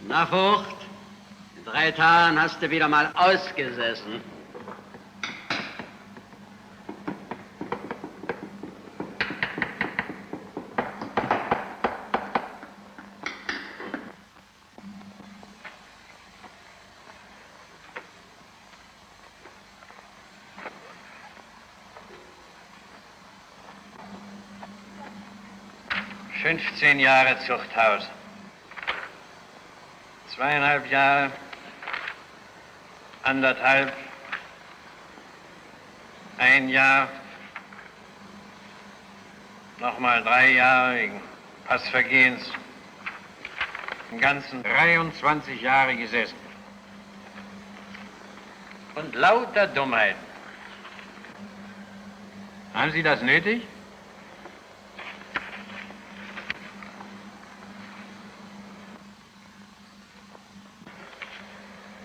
Na, Vogt, in 3 Tagen hast du wieder mal ausgesessen. ...15 Jahre Zuchthaus. 2,5 Jahre, 1,5, 1 Jahr, nochmal 3 Jahre wegen Passvergehens. Im Ganzen 23 Jahre gesessen. Und lauter Dummheiten. Haben Sie das nötig?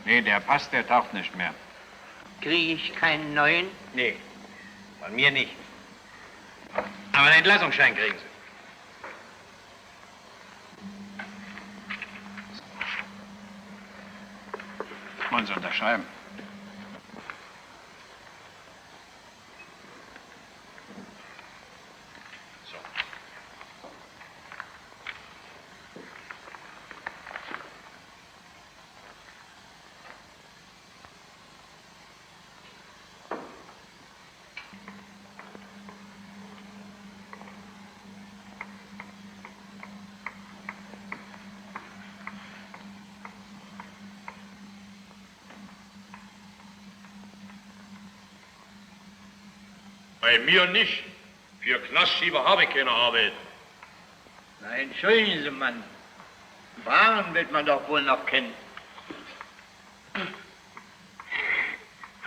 Nee, der Pass, der taucht nicht mehr. Kriege ich keinen neuen? Nee, von mir nicht. Aber einen Entlassungsschein kriegen Sie. Wollen Sie unterschreiben? So. Bei mir nicht. Für Knastschieber habe ich keine Arbeit. Na, entschuldigen Sie, Mann. Waren wird man doch wohl noch kennen.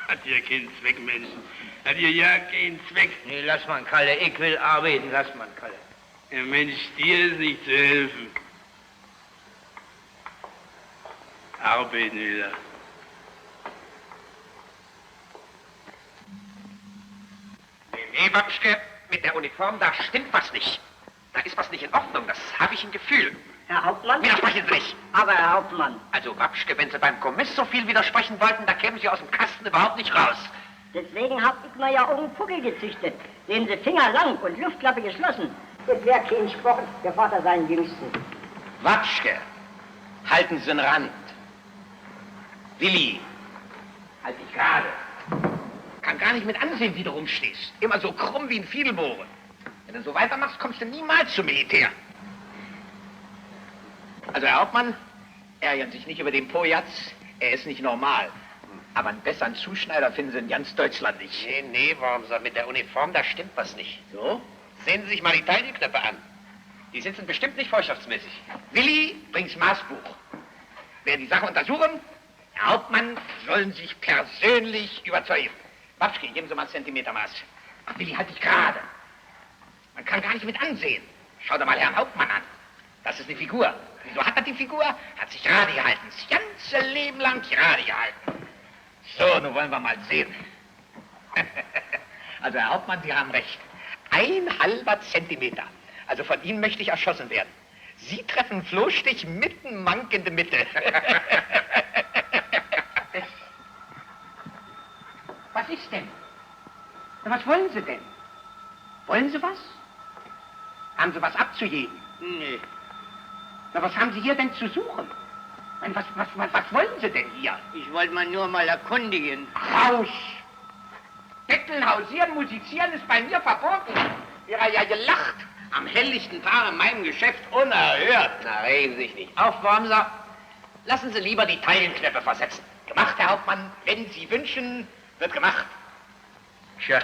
Hat hier keinen Zweck, Menschen. Hat hier ja keinen Zweck. Nee, lass mal, Kalle. Ich will arbeiten. Lass mal, Kalle. Der Mensch, dir ist nicht zu helfen. Arbeiten wieder. Nee, Babschke, mit der Uniform, da stimmt was nicht. Da ist was nicht in Ordnung, das habe ich ein Gefühl. Herr Hauptmann? Widersprechen Sie nicht. Aber, Herr Hauptmann, Also, Babschke, wenn Sie beim Kommiss so viel widersprechen wollten, da kämen Sie aus dem Kasten überhaupt nicht raus. deswegen hab ich mir ja auch einen Vogel gezüchtet. Sehen Sie, Finger lang und Luftklappe geschlossen. Das wäre kein Sport für Vater seinen Jüngsten. Babschke, halten Sie den Rand. Willi, halt dich gerade. Kann gar nicht mit ansehen, wie du rumstehst. Immer so krumm wie ein Fiedelbohren. Wenn du so weitermachst, kommst du niemals zum Militär. Also, Herr Hauptmann, ärgern sich nicht über den Pojatz. Er ist nicht normal. Aber einen besseren Zuschneider finden Sie in ganz Deutschland nicht. Nee, warum soll mit der Uniform, da stimmt was nicht. So? Sehen Sie sich mal die Taillenknöpfe an. Die sitzen bestimmt nicht vorschriftsmäßig. Willi, bring's Maßbuch. Wer die Sache untersuchen, Herr Hauptmann, sollen sich persönlich überzeugen. Babschke, geben Sie mal Zentimetermaß. Ach, Willi, halt dich gerade. Man kann gar nicht mit ansehen. Schau dir mal Herrn Hauptmann an. Das ist eine Figur. Wieso hat er die Figur? Hat sich gerade gehalten. Das ganze Leben lang gerade gehalten. So, nun wollen wir mal sehen. Also, Herr Hauptmann, Sie haben recht. 1,5 Zentimeter. Also von Ihnen möchte ich erschossen werden. Sie treffen Flohstich mitten Mank in der Mitte. Was ist denn? Na, was wollen Sie denn? Wollen Sie was? Haben Sie was abzugeben? Nee. Na, was haben Sie hier denn zu suchen? Was wollen Sie denn hier? Ich wollte mal nur mal erkundigen. Raus! Betteln, hausieren, musizieren ist bei mir verboten. Ihr habt ja gelacht. Am helllichten Tag in meinem Geschäft unerhört. Na, regen Sie sich nicht. Aufwärmen Sie. Lassen Sie lieber die Teilenknöpfe versetzen. Gemacht, Herr Hauptmann. Wenn Sie wünschen, wird gemacht. Tja,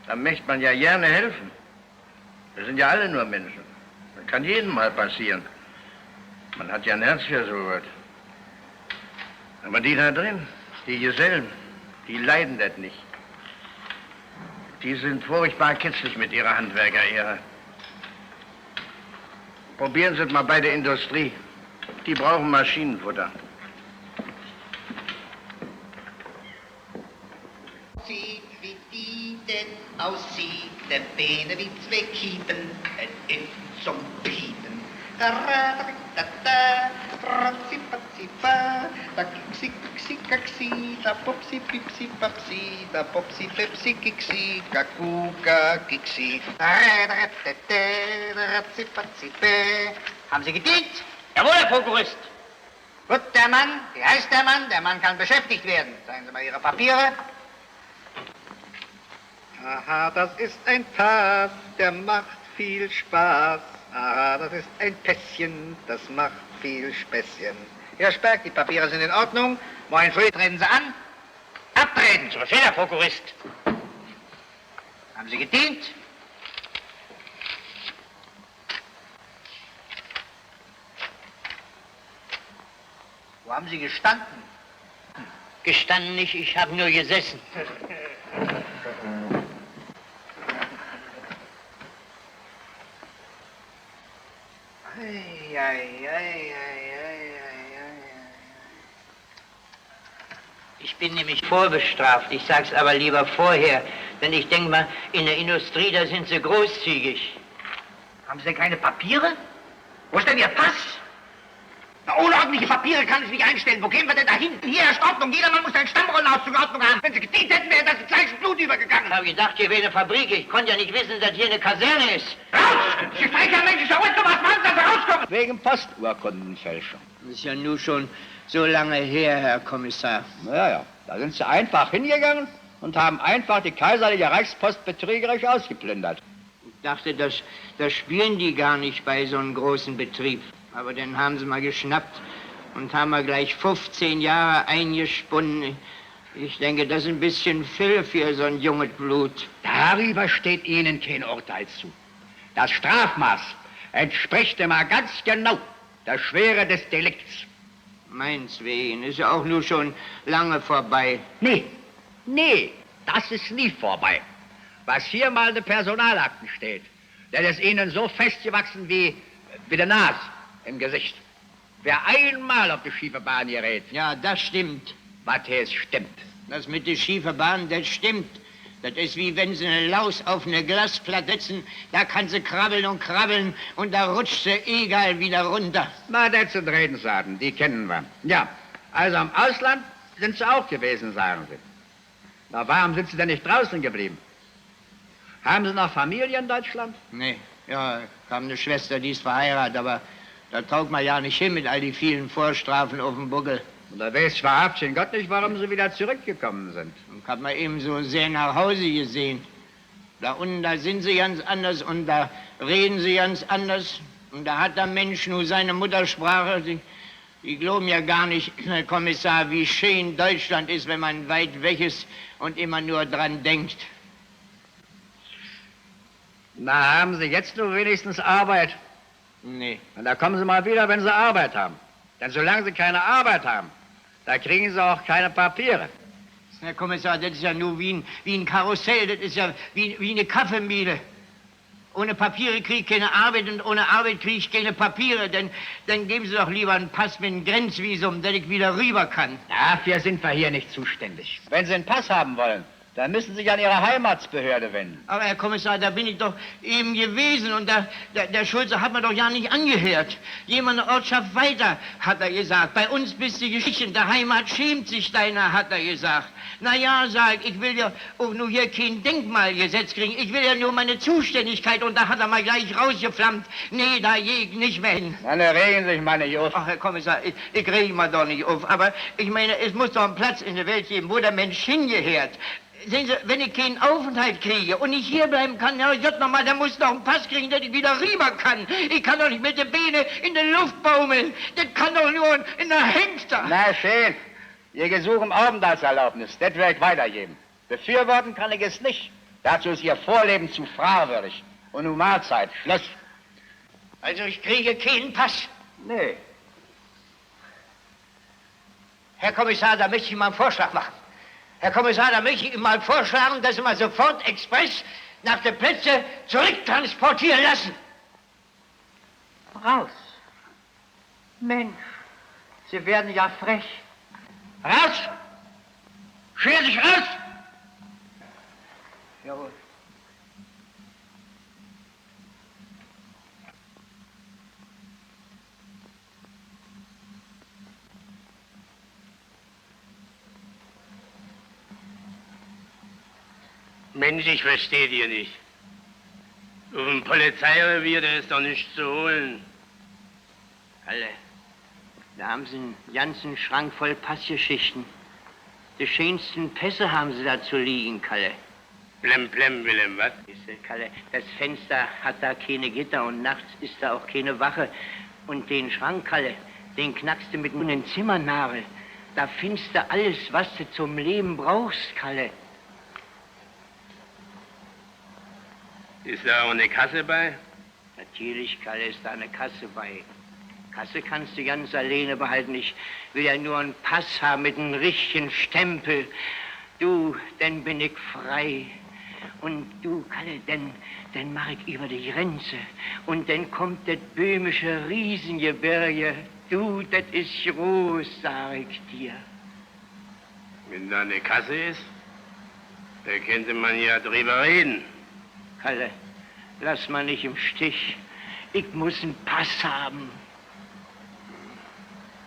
da möchte man ja gerne helfen. Wir sind ja alle nur Menschen. Das kann jedem mal passieren. Man hat ja ein Herz für sowas. Aber die da drin, die Gesellen, die leiden das nicht. Die sind furchtbar kitzlig mit ihrer Handwerkerehre. Probieren Sie es mal bei der Industrie. Die brauchen Maschinenfutter. Sieht, wie die denn aussieht, der Beine wie zwei Kiepen, ein ist zum Piepen. Da, da, da, da, da, di fa, da kiksi kiksi kaksi, da popsi pipsi papsi, da popsi pepsi kiksi, kakuka kiksi. Haben Sie gedient? Jawohl, Herr Prokurist. Gut, der Mann, wie heißt der Mann? Der Mann kann beschäftigt werden. Zeigen Sie mal Ihre Papiere. Aha, das ist ein Pass, der macht viel Spaß. Aha, das ist ein Pässchen, das macht viel Späßchen. Herr Sperk, die Papiere sind in Ordnung. Morgen früh treten Sie an. Abtreten. Zu Befehl, Herr Prokurist. Haben Sie gedient? Wo haben Sie gestanden? Gestanden nicht, ich habe nur gesessen. Ich bin nämlich vorbestraft, ich sag's aber lieber vorher, denn ich denke mal, in der Industrie, da sind sie großzügig. Haben Sie denn keine Papiere? Wo ist denn Ihr Pass? Na, ohne ordentliche Papiere kann ich nicht einstellen. Wo gehen wir denn da hinten? Hier herrscht Ordnung. Jedermann muss seinen Stammrollenauszug in Ordnung haben. Wenn Sie gedient hätten, wäre das gleich ins Blut übergegangen. Ich habe gedacht, hier wäre eine Fabrik. Ich konnte ja nicht wissen, dass hier eine Kaserne ist. Raus! Sie sprechen ein menschlicher Hund. Was machen Sie, dass Sie rauskommen? Wegen Posturkundenfälschung. Das ist ja nun schon so lange her, Herr Kommissar. Ja, da sind sie einfach hingegangen und haben einfach die kaiserliche Reichspost betrügerisch ausgeplündert. Ich dachte, das spielen die gar nicht bei so einem großen Betrieb. Aber dann haben sie mal geschnappt und haben mal gleich 15 Jahre eingesponnen. Ich denke, das ist ein bisschen viel für so ein junges Blut. Darüber steht Ihnen kein Urteil zu. Das Strafmaß entspricht immer ganz genau der Schwere des Delikts. Meins wegen, ist ja auch nur schon lange vorbei. Nee, das ist nie vorbei. Was hier mal in den Personalakten steht, das ist Ihnen so festgewachsen wie der Nase im Gesicht. Wer einmal auf die schiefe Bahn gerät, Ja, das stimmt. was es stimmt. Das mit der schiefen Bahn, das stimmt. Das ist wie wenn sie eine Laus auf eine Glasplatte setzen, da kann sie krabbeln und da rutscht sie egal wieder runter. Na, das sind Redensarten, die kennen wir. Ja, also im Ausland sind Sie auch gewesen, sagen Sie. Na, warum sind Sie denn nicht draußen geblieben? Haben Sie noch Familie in Deutschland? Nee, ja, kam eine Schwester, die ist verheiratet, aber da taugt man ja nicht hin mit all die vielen Vorstrafen auf dem Buckel. Und da weiß wahrhaftig in Gott nicht, warum Sie wieder zurückgekommen sind. Und hat man eben so sehr nach Hause gesehen. Da unten, da sind sie ganz anders und da reden sie ganz anders. Und da hat der Mensch nur seine Muttersprache. Die glauben ja gar nicht, Herr Kommissar, wie schön Deutschland ist, wenn man weit weg ist und immer nur dran denkt. Na, haben Sie jetzt nur wenigstens Arbeit? Nee. Und da kommen Sie mal wieder, wenn Sie Arbeit haben. Denn solange Sie keine Arbeit haben, da kriegen Sie auch keine Papiere. Herr Kommissar, das ist ja nur wie ein Karussell, das ist ja wie eine Kaffeemühle. Ohne Papiere kriege ich keine Arbeit und ohne Arbeit kriege ich keine Papiere. Dann geben Sie doch lieber einen Pass mit einem Grenzvisum, dass ich wieder rüber kann. Dafür sind wir hier nicht zuständig. Wenn Sie einen Pass haben wollen, dann müssen Sie sich an Ihre Heimatsbehörde wenden. Aber Herr Kommissar, da bin ich doch eben gewesen und der Schulze hat mir doch ja nicht angehört. Jemand eine Ortschaft weiter, hat er gesagt. Bei uns bist du Geschichten, der Heimat schämt sich deiner, hat er gesagt. Na ja, sag ich will ja auch nur hier kein Denkmalgesetz kriegen. Ich will ja nur meine Zuständigkeit und da hat er mal gleich rausgeflammt. Nee, da gehe ich nicht mehr hin. Dann regen Sie sich mal nicht auf. Ach, Herr Kommissar, ich rege mich doch nicht auf. Aber ich meine, es muss doch einen Platz in der Welt geben, wo der Mensch hingehört. Sehen Sie, wenn ich keinen Aufenthalt kriege und nicht hierbleiben kann, ja, Gott nochmal, dann muss ich doch einen Pass kriegen, dass ich wieder rüber kann. Ich kann doch nicht mit den Beinen in der Luft baumeln. Das kann doch nur in der Hamster. Na schön. Ihr Gesuch um Aufenthaltserlaubnis, das werde ich weitergeben. Befürworten kann ich es nicht. Dazu ist Ihr Vorleben zu fragwürdig. Und nun Mahlzeit, Schluss. Also ich kriege keinen Pass. Nee. Herr Kommissar, da möchte ich mal einen Vorschlag machen. Herr Kommissar, da möchte ich Ihnen mal vorschlagen, dass Sie mal sofort express nach den Plätzen zurücktransportieren lassen. Raus. Mensch, Sie werden ja frech. Raus! Scher sich raus! Jawohl. Mensch, ich verstehe dir nicht. Auf dem Polizeirevier, da ist doch nichts zu holen. Kalle, da haben sie einen ganzen Schrank voll Passgeschichten. Die schönsten Pässe haben sie da zu liegen, Kalle. Blem, Willem, was? Kalle, das Fenster hat da keine Gitter und nachts ist da auch keine Wache. Und den Schrank, Kalle, den knackst du mit einem Zimmernagel. Da findest du alles, was du zum Leben brauchst, Kalle. Ist da auch eine Kasse bei? Natürlich, Kalle, ist da eine Kasse bei. Kasse kannst du ganz alleine behalten. Ich will ja nur einen Pass haben mit einem richtigen Stempel. Du, dann bin ich frei. Und du, Kalle, dann mach ich über die Grenze. Und dann kommt das böhmische Riesengebirge. Du, das ist groß, sag ich dir. Wenn da eine Kasse ist, da könnte man ja drüber reden. Kalle, lass mal nicht im Stich. Ich muss einen Pass haben.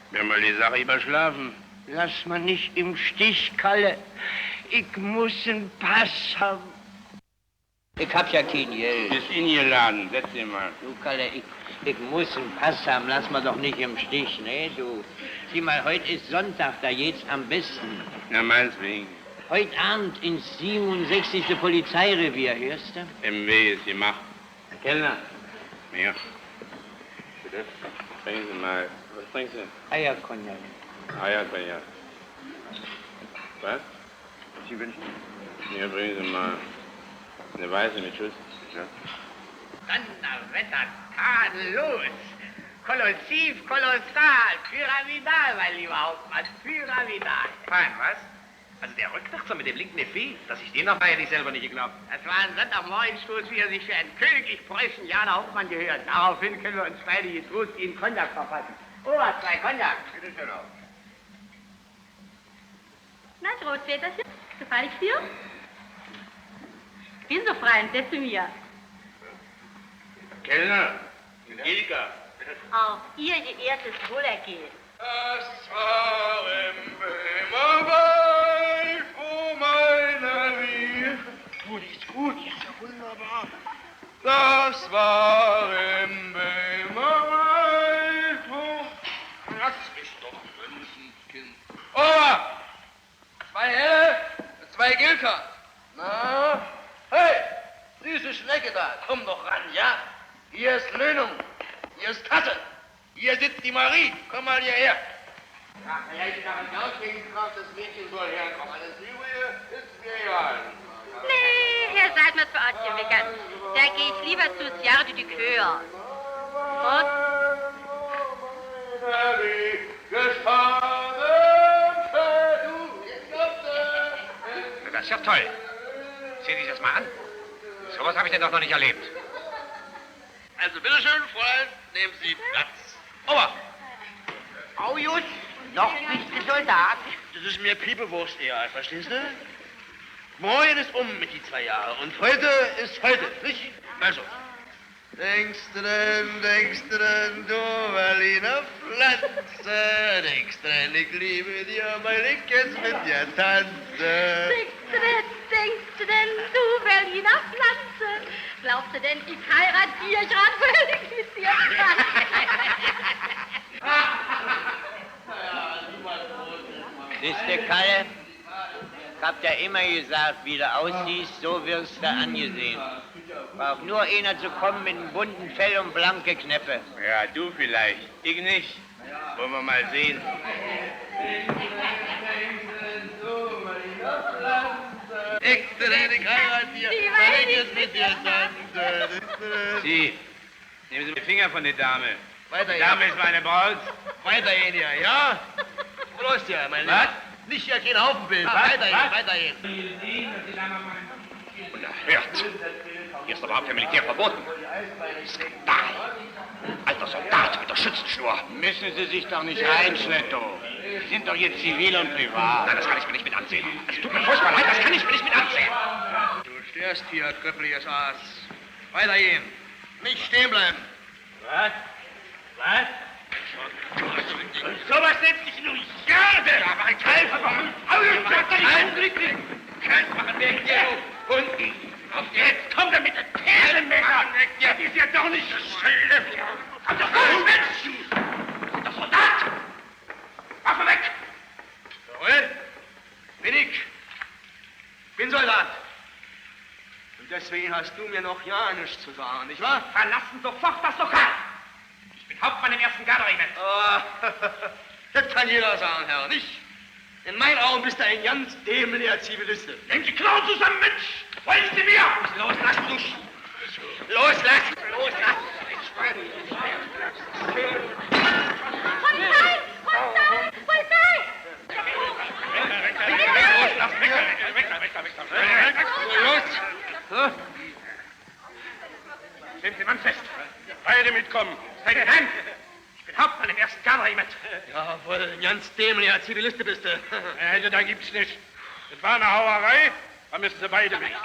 Wenn wir die Sache überschlafen. Lass mal nicht im Stich, Kalle. Ich muss einen Pass haben. Ich hab ja kein Geld. Bist ingeladen, setz dich mal. Du, Kalle, ich muss einen Pass haben. Lass mal doch nicht im Stich, ne, du. Sieh mal, heute ist Sonntag, da geht's am besten. Na, meinetwegen. Heute Abend ins 67. Polizeirevier, hörst du? MW ist gemacht. Herr Kellner. Ja. Bitte? Trinken Sie mal. Was trinkst du? Eierkognak. Eierkognak. Was? Sie wünschen? Ja, bringen Sie mal eine Weiße mit Schuss. Ja. Donnerwetter, tadellos. Kolossiv, kolossal, pyramidal, mein lieber Hauptmann, pyramidal. Fein, was? Also der Rückwärtser mit dem linken Effet, dass ich den noch mal nicht selber nicht geglaubt. Das war ein Sonntagmorgenstoß, wie er sich für einen königlich preußischen Hauptmann gehört. Daraufhin können wir uns beide getrost Ihnen Cognac verpassen. Oh, 2 Cognac. Bitte schön auch. Na, Großväterchen, gefall ich dir? Bin so frei und setze mir. Kellner, Gilka. Auch ihr geehrtes Wohlergehen. Das war im Böhmerwald, wo meiner wie. Gut, ist gut, ja, wunderbar. Das war im Böhmerwald, wo. Lass mich doch wünschen, Kind. Oh! 2 Helle, 2 Gilka. Na? Hey, süße Schnecke da, komm doch ran, ja? Hier ist Löhnung, hier ist Kasse. Hier sitzt die Marie. Komm mal hierher. Ja, vielleicht nach dem Auslegungskraft, das Mädchen soll herkommen. Alles Übrige ist mir egal. Nee, ihr seid mir zu ausgewickert. Da gehe ich lieber zu Sierre du Coeur. Und? Das ist ja toll. Sehen Sie das mal an. So was habe ich denn doch noch nicht erlebt. Also bitteschön, Fräulein, nehmen Sie Platz. Ober! Aujus, noch nicht der Soldat. Das ist mir Piepewurst eher, verstehst du? Morgen ist mit die 2 Jahre und heute ist heute, nicht? Also. Denkst du denn, du Berliner Pflanze, denkst du denn, ich liebe dir, weil ich jetzt mit dir tanze. Denkst du denn, du Berliner Pflanze? Glaubst du denn, ich heirate dir gerade, weil ich mit dir tanze? Siehst du, Kalle? Ich hab ja immer gesagt, wie du aussiehst, so wirst du angesehen. Braucht nur einer zu kommen mit einem bunten Fell und blanke Knäppe. Ja, du vielleicht. Ich nicht. Wollen wir mal sehen. Denkst du denn, ich heirate dir, weil ich jetzt mit dir tanze. Sie, nehmen Sie den Finger von der Dame. Weiter Die Dame ist meine Braut. Weiterhin hier, ja? Prost ja, mein Lieber. Nicht hier kein Haufenbild. Weiterhin. Unerhört. Hier ist überhaupt der Militär verboten. Skandal. Alter Soldat mit der Schützenschnur. Müssen Sie sich doch nicht reinschleppen. Sie sind doch jetzt zivil und privat. Nein, das kann ich mir nicht mit ansehen. Es tut mir furchtbar leid, das kann ich mir nicht mit ansehen. Du störst hier, köppeliges Aas. Weiterhin. Nicht stehen bleiben. Was? Was? Sowas nennt sich nur Jade. Aber ein Kalt machen. Kalt machen wegen dir. Und jetzt kommt er mit den Perlenmessern weg. Ja, ist ja doch nicht so schlimm. Kommt doch raus, Mensch! Sind doch Soldat! Waffe weg! Jawohl, bin Soldat. Und deswegen hast du mir noch ja nichts zu sagen, nicht wahr? Verlassen sofort das Lokal! Ich bin Hauptmann im 1. Garderegiment. Oh, das kann jeder sagen, Herr, nicht? In meinen Augen bist du ein ganz dämlicher Zivilist. Nimm die Knochen zusammen, Mensch! Wollen Sie mir? Loslassen, du Loslassen! Polizei! Polizei! Polizei! Los! Nehmen Sie Mann fest. Beide mitkommen. Seid ihr heim? Ich bin Hauptmann im 1. Garderegiment. Jawohl, ein ganz dämlicher Zivilist bist du. Also, da gibt's nicht. Das war eine Hauerei, da müssen Sie beide weg.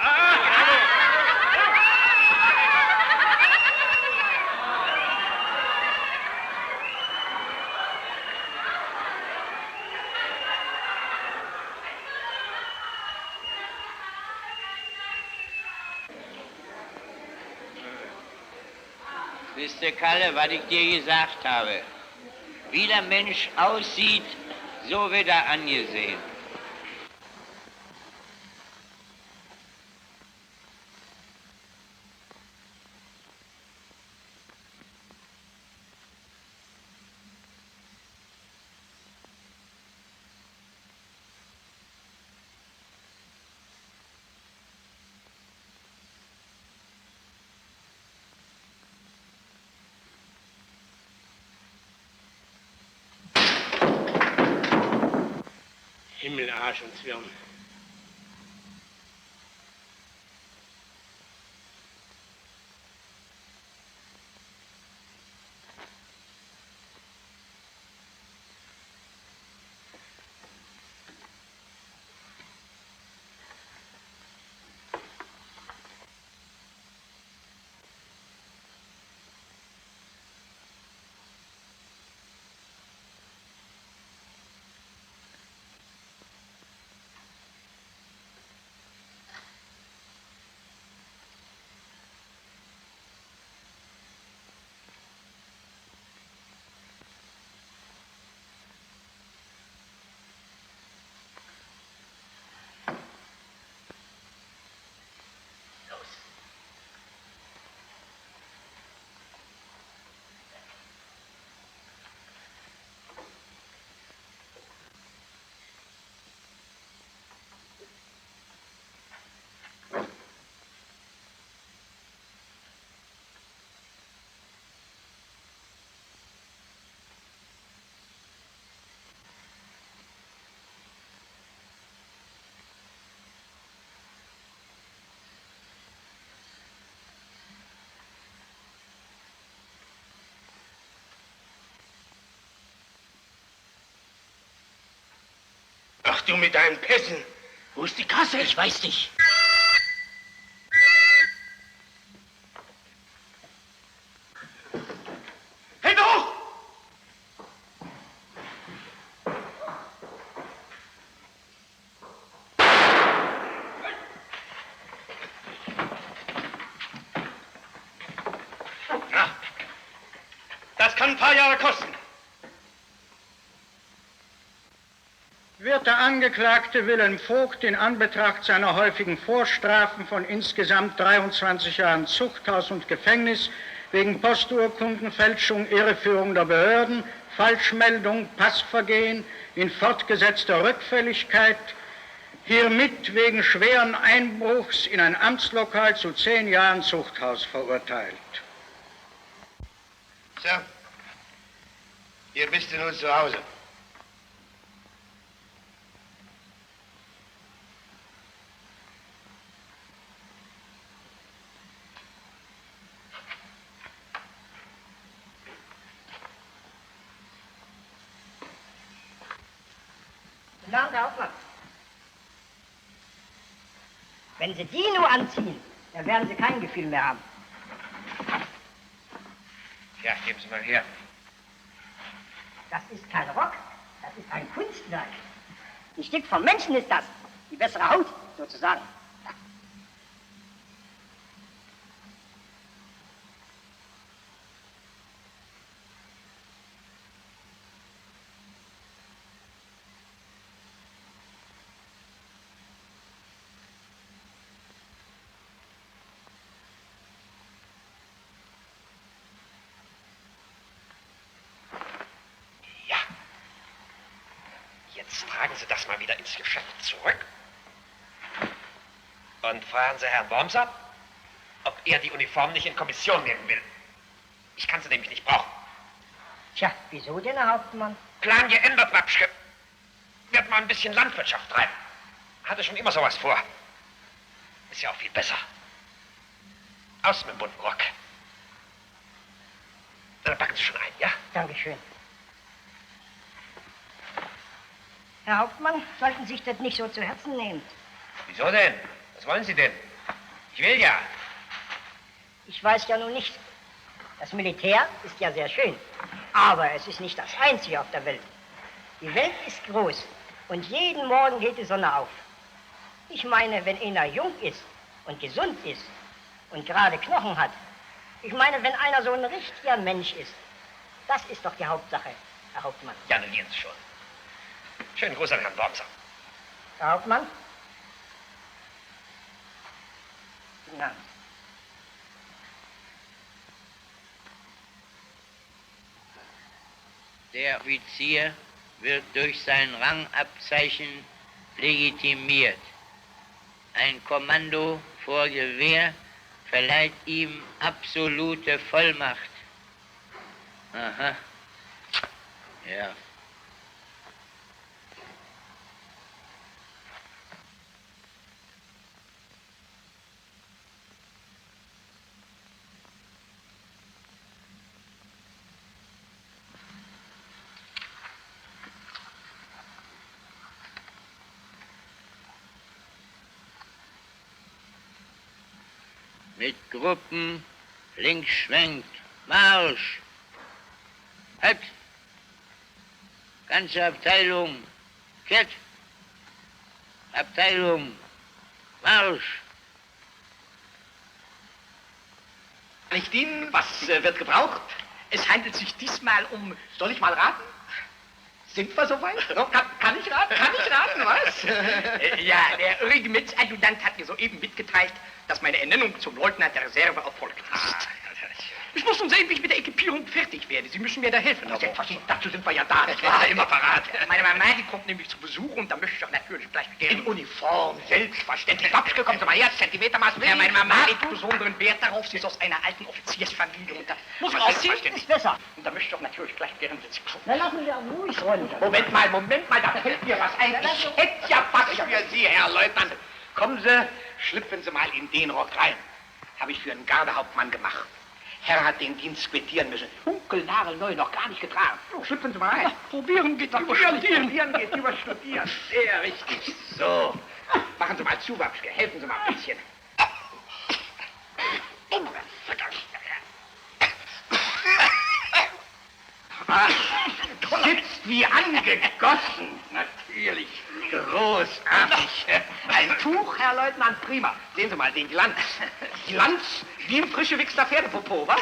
Mr. Kalle, was ich dir gesagt habe. Wie der Mensch aussieht, so wird er angesehen. Himmel, Arsch und Zwirn. Ach, du mit deinen Pässen. Wo ist die Kasse? Ich weiß nicht. Hände hoch! Ja, das kann ein paar Jahre kosten. Wird der Angeklagte Wilhelm Vogt in Anbetracht seiner häufigen Vorstrafen von insgesamt 23 Jahren Zuchthaus und Gefängnis wegen Posturkundenfälschung, Irreführung der Behörden, Falschmeldung, Passvergehen in fortgesetzter Rückfälligkeit hiermit wegen schweren Einbruchs in ein Amtslokal zu 10 Jahren Zuchthaus verurteilt. So, hier bist du nun zu Hause. Na, Herr Hauptmann. Wenn Sie die nur anziehen, dann werden Sie kein Gefühl mehr haben. Ja, geben Sie mal her. Das ist kein Rock, das ist ein Kunstwerk. Ein Stück vom Menschen ist das. Die bessere Haut, sozusagen. Jetzt tragen Sie das mal wieder ins Geschäft zurück. Und fragen Sie Herrn Wormser, ob er die Uniform nicht in Kommission nehmen will. Ich kann sie nämlich nicht brauchen. Tja, wieso denn, Herr Hauptmann? Plan geändert, Wapschke. Wird mal ein bisschen Landwirtschaft treiben. Hatte schon immer sowas vor. Ist ja auch viel besser. Aus mit dem bunten Rock. Dann packen Sie schon ein, ja? Dankeschön. Herr Hauptmann, sollten Sie sich das nicht so zu Herzen nehmen. Wieso denn? Was wollen Sie denn? Ich will ja. Ich weiß ja nun nicht. Das Militär ist ja sehr schön, aber es ist nicht das Einzige auf der Welt. Die Welt ist groß und jeden Morgen geht die Sonne auf. Ich meine, wenn einer jung ist und gesund ist und gerade Knochen hat, ich meine, wenn einer so ein richtiger Mensch ist, das ist doch die Hauptsache, Herr Hauptmann. Ja, nun gehen Sie schon. Schönen Gruß an Herrn Wormser. Herr Hauptmann? Guten Abend. Der Offizier wird durch sein Rangabzeichen legitimiert. Ein Kommando vor Gewehr verleiht ihm absolute Vollmacht. Aha. Ja. Mit Gruppen, links schwenkt, Marsch! Halt! Ganze Abteilung, kehrt! Abteilung, Marsch! Nicht Ihnen, was wird gebraucht? Es handelt sich diesmal um, soll ich mal raten? Sind wir soweit? Kann ich raten? Kann ich raten, was? Ja, der Regimentsadjutant hat mir soeben mitgeteilt, dass meine Ernennung zum Leutnant der Reserve erfolgt ist. Ich muss nun sehen, wie ich mit der Equipierung fertig werde. Sie müssen mir da helfen. Selbstverständlich, dazu sind wir ja da. Ich war immer parat. Meine Mama, die kommt nämlich zu Besuch und da möchte ich doch natürlich gleich mit der in Uniform, selbstverständlich. Wapschke, kommen Sie mal her, Zentimetermaß. Ja, meine Mama legt besonderen Wert darauf. Sie ist aus einer alten Offiziersfamilie und da muss man aussehen. Ist besser. Und da möchte ich doch natürlich gleich gern sitzen. Na, lassen wir auch ruhig runter. Moment mal, da fällt mir was ein. Ich hätte ja was für Sie, Herr Leutnant. Kommen Sie, schlüpfen Sie mal in den Rock rein. Habe ich für einen Gardehauptmann gemacht. Herr hat den Dienst quittieren müssen. Funkelnagelneu, noch gar nicht getragen. Oh, schlüpfen Sie mal rein. Probieren geht über Studieren. Probieren geht über Studieren. Sehr richtig. So. Machen Sie mal zu, Wapschke. Helfen Sie mal ein bisschen. Sitzt wie angegossen. Natürlich. Großartig. Ein Tuch, Herr Leutnant, prima. Sehen Sie mal den Glanz. Glanz wie im frisch gewichster Pferdepopo, was?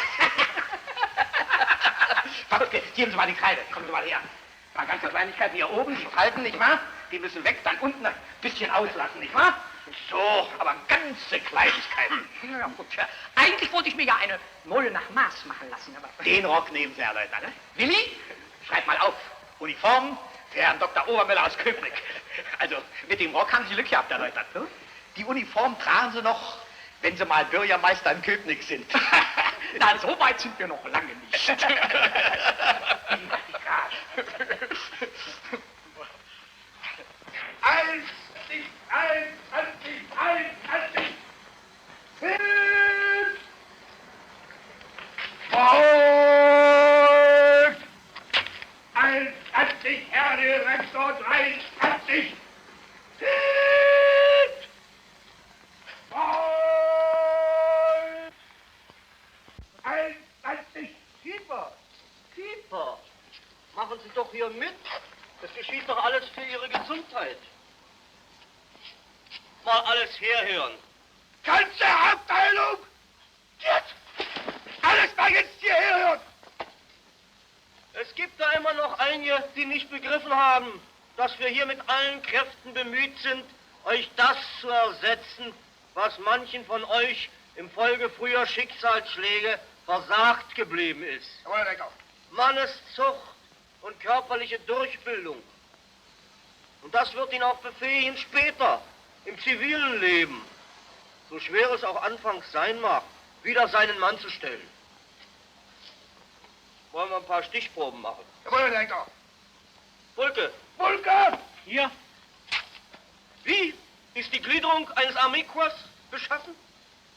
Wapschke, geben Sie mal die Kreide. Kommen Sie mal her. Mal ganz eine Kleinigkeit hier oben, die Falten, nicht wahr? Die müssen weg, dann unten ein bisschen auslassen, nicht wahr? So, aber ganze Kleinigkeiten. Ja, gut. Eigentlich wollte ich mir ja eine neue nach Maß machen lassen, aber... Den Rock nehmen Sie, Herr Leutnant, ne? Willi, schreib mal auf. Uniform für Herrn Dr. Obermüller aus Köpenick. Also, mit dem Rock haben Sie Glück gehabt, Herr Leutnant. Die Uniform tragen Sie noch, wenn Sie mal Bürgermeister in Köpenick sind. Na, so weit sind wir noch lange nicht. Eins, Folgt! 21, Herr Direktor, 23. Folgt! 21. Keeper! Machen Sie doch hier mit. Das geschieht doch alles für Ihre Gesundheit. Mal alles herhören. Ganze Abteilung! Jetzt! Alles mal jetzt hierher hören! Es gibt da immer noch einige, die nicht begriffen haben, dass wir hier mit allen Kräften bemüht sind, euch das zu ersetzen, was manchen von euch im Folge früher Schicksalsschläge versagt geblieben ist. Manneszucht und körperliche Durchbildung. Und das wird ihn auch befähigen, später, im zivilen Leben, so schwer es auch anfangs sein mag, wieder seinen Mann zu stellen. Wollen wir ein paar Stichproben machen? Jawohl, Herr Direktor. Bulke. Bulke! Hier. Wie ist die Gliederung eines Armeekorps beschaffen?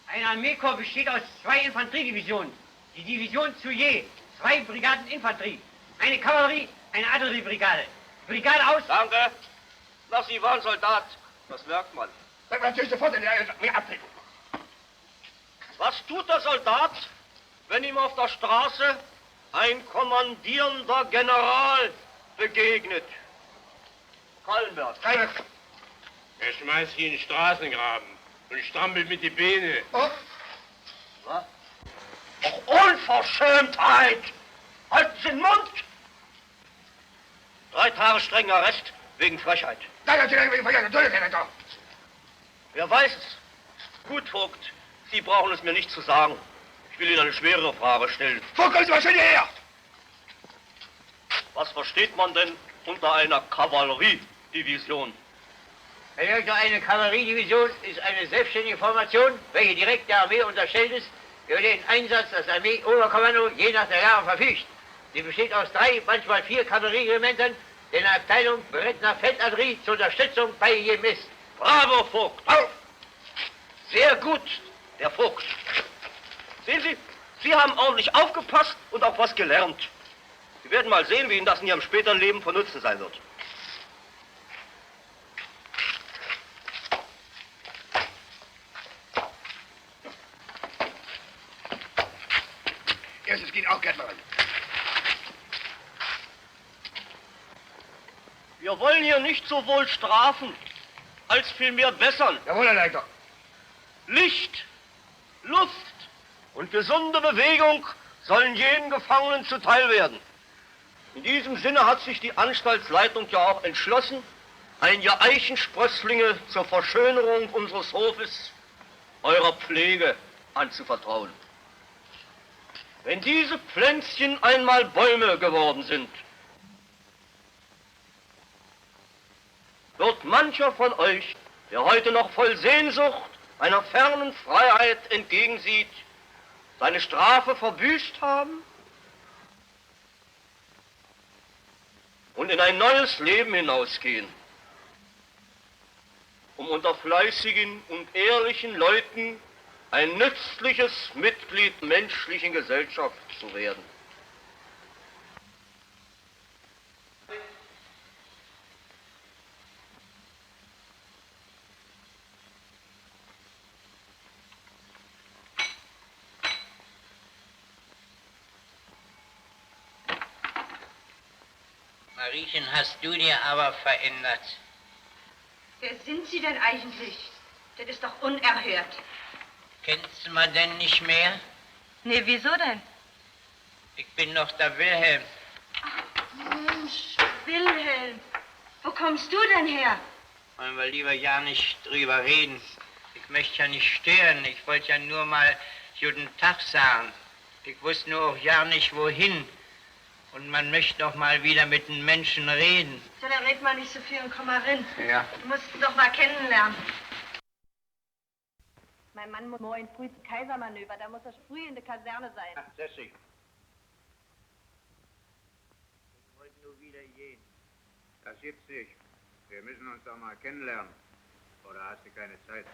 Ein Armeekorps besteht aus 2 Infanteriedivisionen. Die Division zu je 2 Brigaden Infanterie, eine Kavallerie, eine Artilleriebrigade. Brigade aus... Danke. Na, Sie waren Soldat. Das merkt man. Dann natürlich sofort in der Armee abtreten. Was tut der Soldat, wenn ihm auf der Straße ein kommandierender General begegnet? Kallenberg. Er schmeißt sich in den Straßengraben und strampelt mit die Beine. Oh. Was? Doch Unverschämtheit! Halten Sie den Mund! 3 Tage strengen Arrest wegen Frechheit. Nein, natürlich, Direktor. Wer weiß es? Gut, Vogt, Sie brauchen es mir nicht zu sagen. Ich will Ihnen eine schwerere Frage stellen. Vogt, kommen Sie mal schön hierher! Was versteht man denn unter einer Kavalleriedivision? Herr Direktor, eine Kavalleriedivision ist eine selbstständige Formation, welche direkt der Armee unterstellt ist, über den Einsatz das Armee-Oberkommando je nach der Jahre verfügt. Sie besteht aus 3, manchmal 4 Kavallerieregimentern, der Abteilung berittener Feldartillerie zur Unterstützung bei jedem ist. Bravo, Vogt! Auf! Sehr gut, der Vogt. Sehen Sie, Sie haben ordentlich aufgepasst und auch was gelernt. Sie werden mal sehen, wie Ihnen das in Ihrem späteren Leben von Nutzen sein wird. Erstes geht auch Gärtnerin. Wir wollen hier nicht sowohl strafen, als vielmehr bessern. Jawohl, Herr Direktor. Licht, Luft und gesunde Bewegung sollen jedem Gefangenen zuteil werden. In diesem Sinne hat sich die Anstaltsleitung ja auch entschlossen, einige Eichensprösslinge zur Verschönerung unseres Hofes eurer Pflege anzuvertrauen. Wenn diese Pflänzchen einmal Bäume geworden sind, wird mancher von euch, der heute noch voll Sehnsucht einer fernen Freiheit entgegensieht, seine Strafe verbüßt haben und in ein neues Leben hinausgehen, um unter fleißigen und ehrlichen Leuten ein nützliches Mitglied menschlichen Gesellschaft zu werden. Mariechen, hast du dir aber verändert. Wer sind Sie denn eigentlich? Das ist doch unerhört. Kennst du mal denn nicht mehr? Nee, wieso denn? Ich bin doch der Wilhelm. Ach, Mensch, Wilhelm. Wo kommst du denn her? Wollen wir lieber ja nicht drüber reden. Ich möchte ja nicht stören. Ich wollte ja nur mal guten Tag sagen. Ich wusste nur auch ja nicht wohin. Und man möchte doch mal wieder mit den Menschen reden. Ja, dann red mal nicht so viel und komm mal rein. Ja. Du musst ihn doch mal kennenlernen. Mein Mann muss morgen früh zum Kaisermanöver, da muss er früh in der Kaserne sein. Ach, Sessi. Ich wollte nur wieder gehen. Das gibt's nicht. Wir müssen uns doch mal kennenlernen. Oder hast du keine Zeit?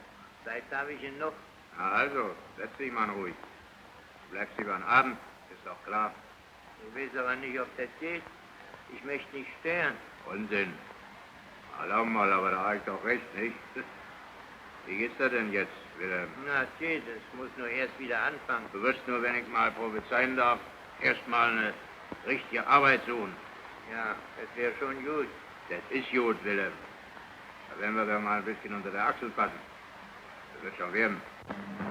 Zeit habe ich ihn noch. Na also, setz dich mal ruhig. Du bleibst über den Abend, ist doch klar. Ich weiß aber nicht, ob das geht. Ich möchte nicht stören. Unsinn. Erlaub mal, aber da habe ich doch recht, nicht? Wie geht's dir denn jetzt, Wilhelm? Na, es geht. Es muss nur erst wieder anfangen. Du wirst nur, wenn ich mal prophezeien darf, erst mal eine richtige Arbeit suchen. Ja, das wäre schon gut. Das ist gut, Wilhelm. Da werden wir da mal ein bisschen unter der Achsel passen. Das wird schon werden.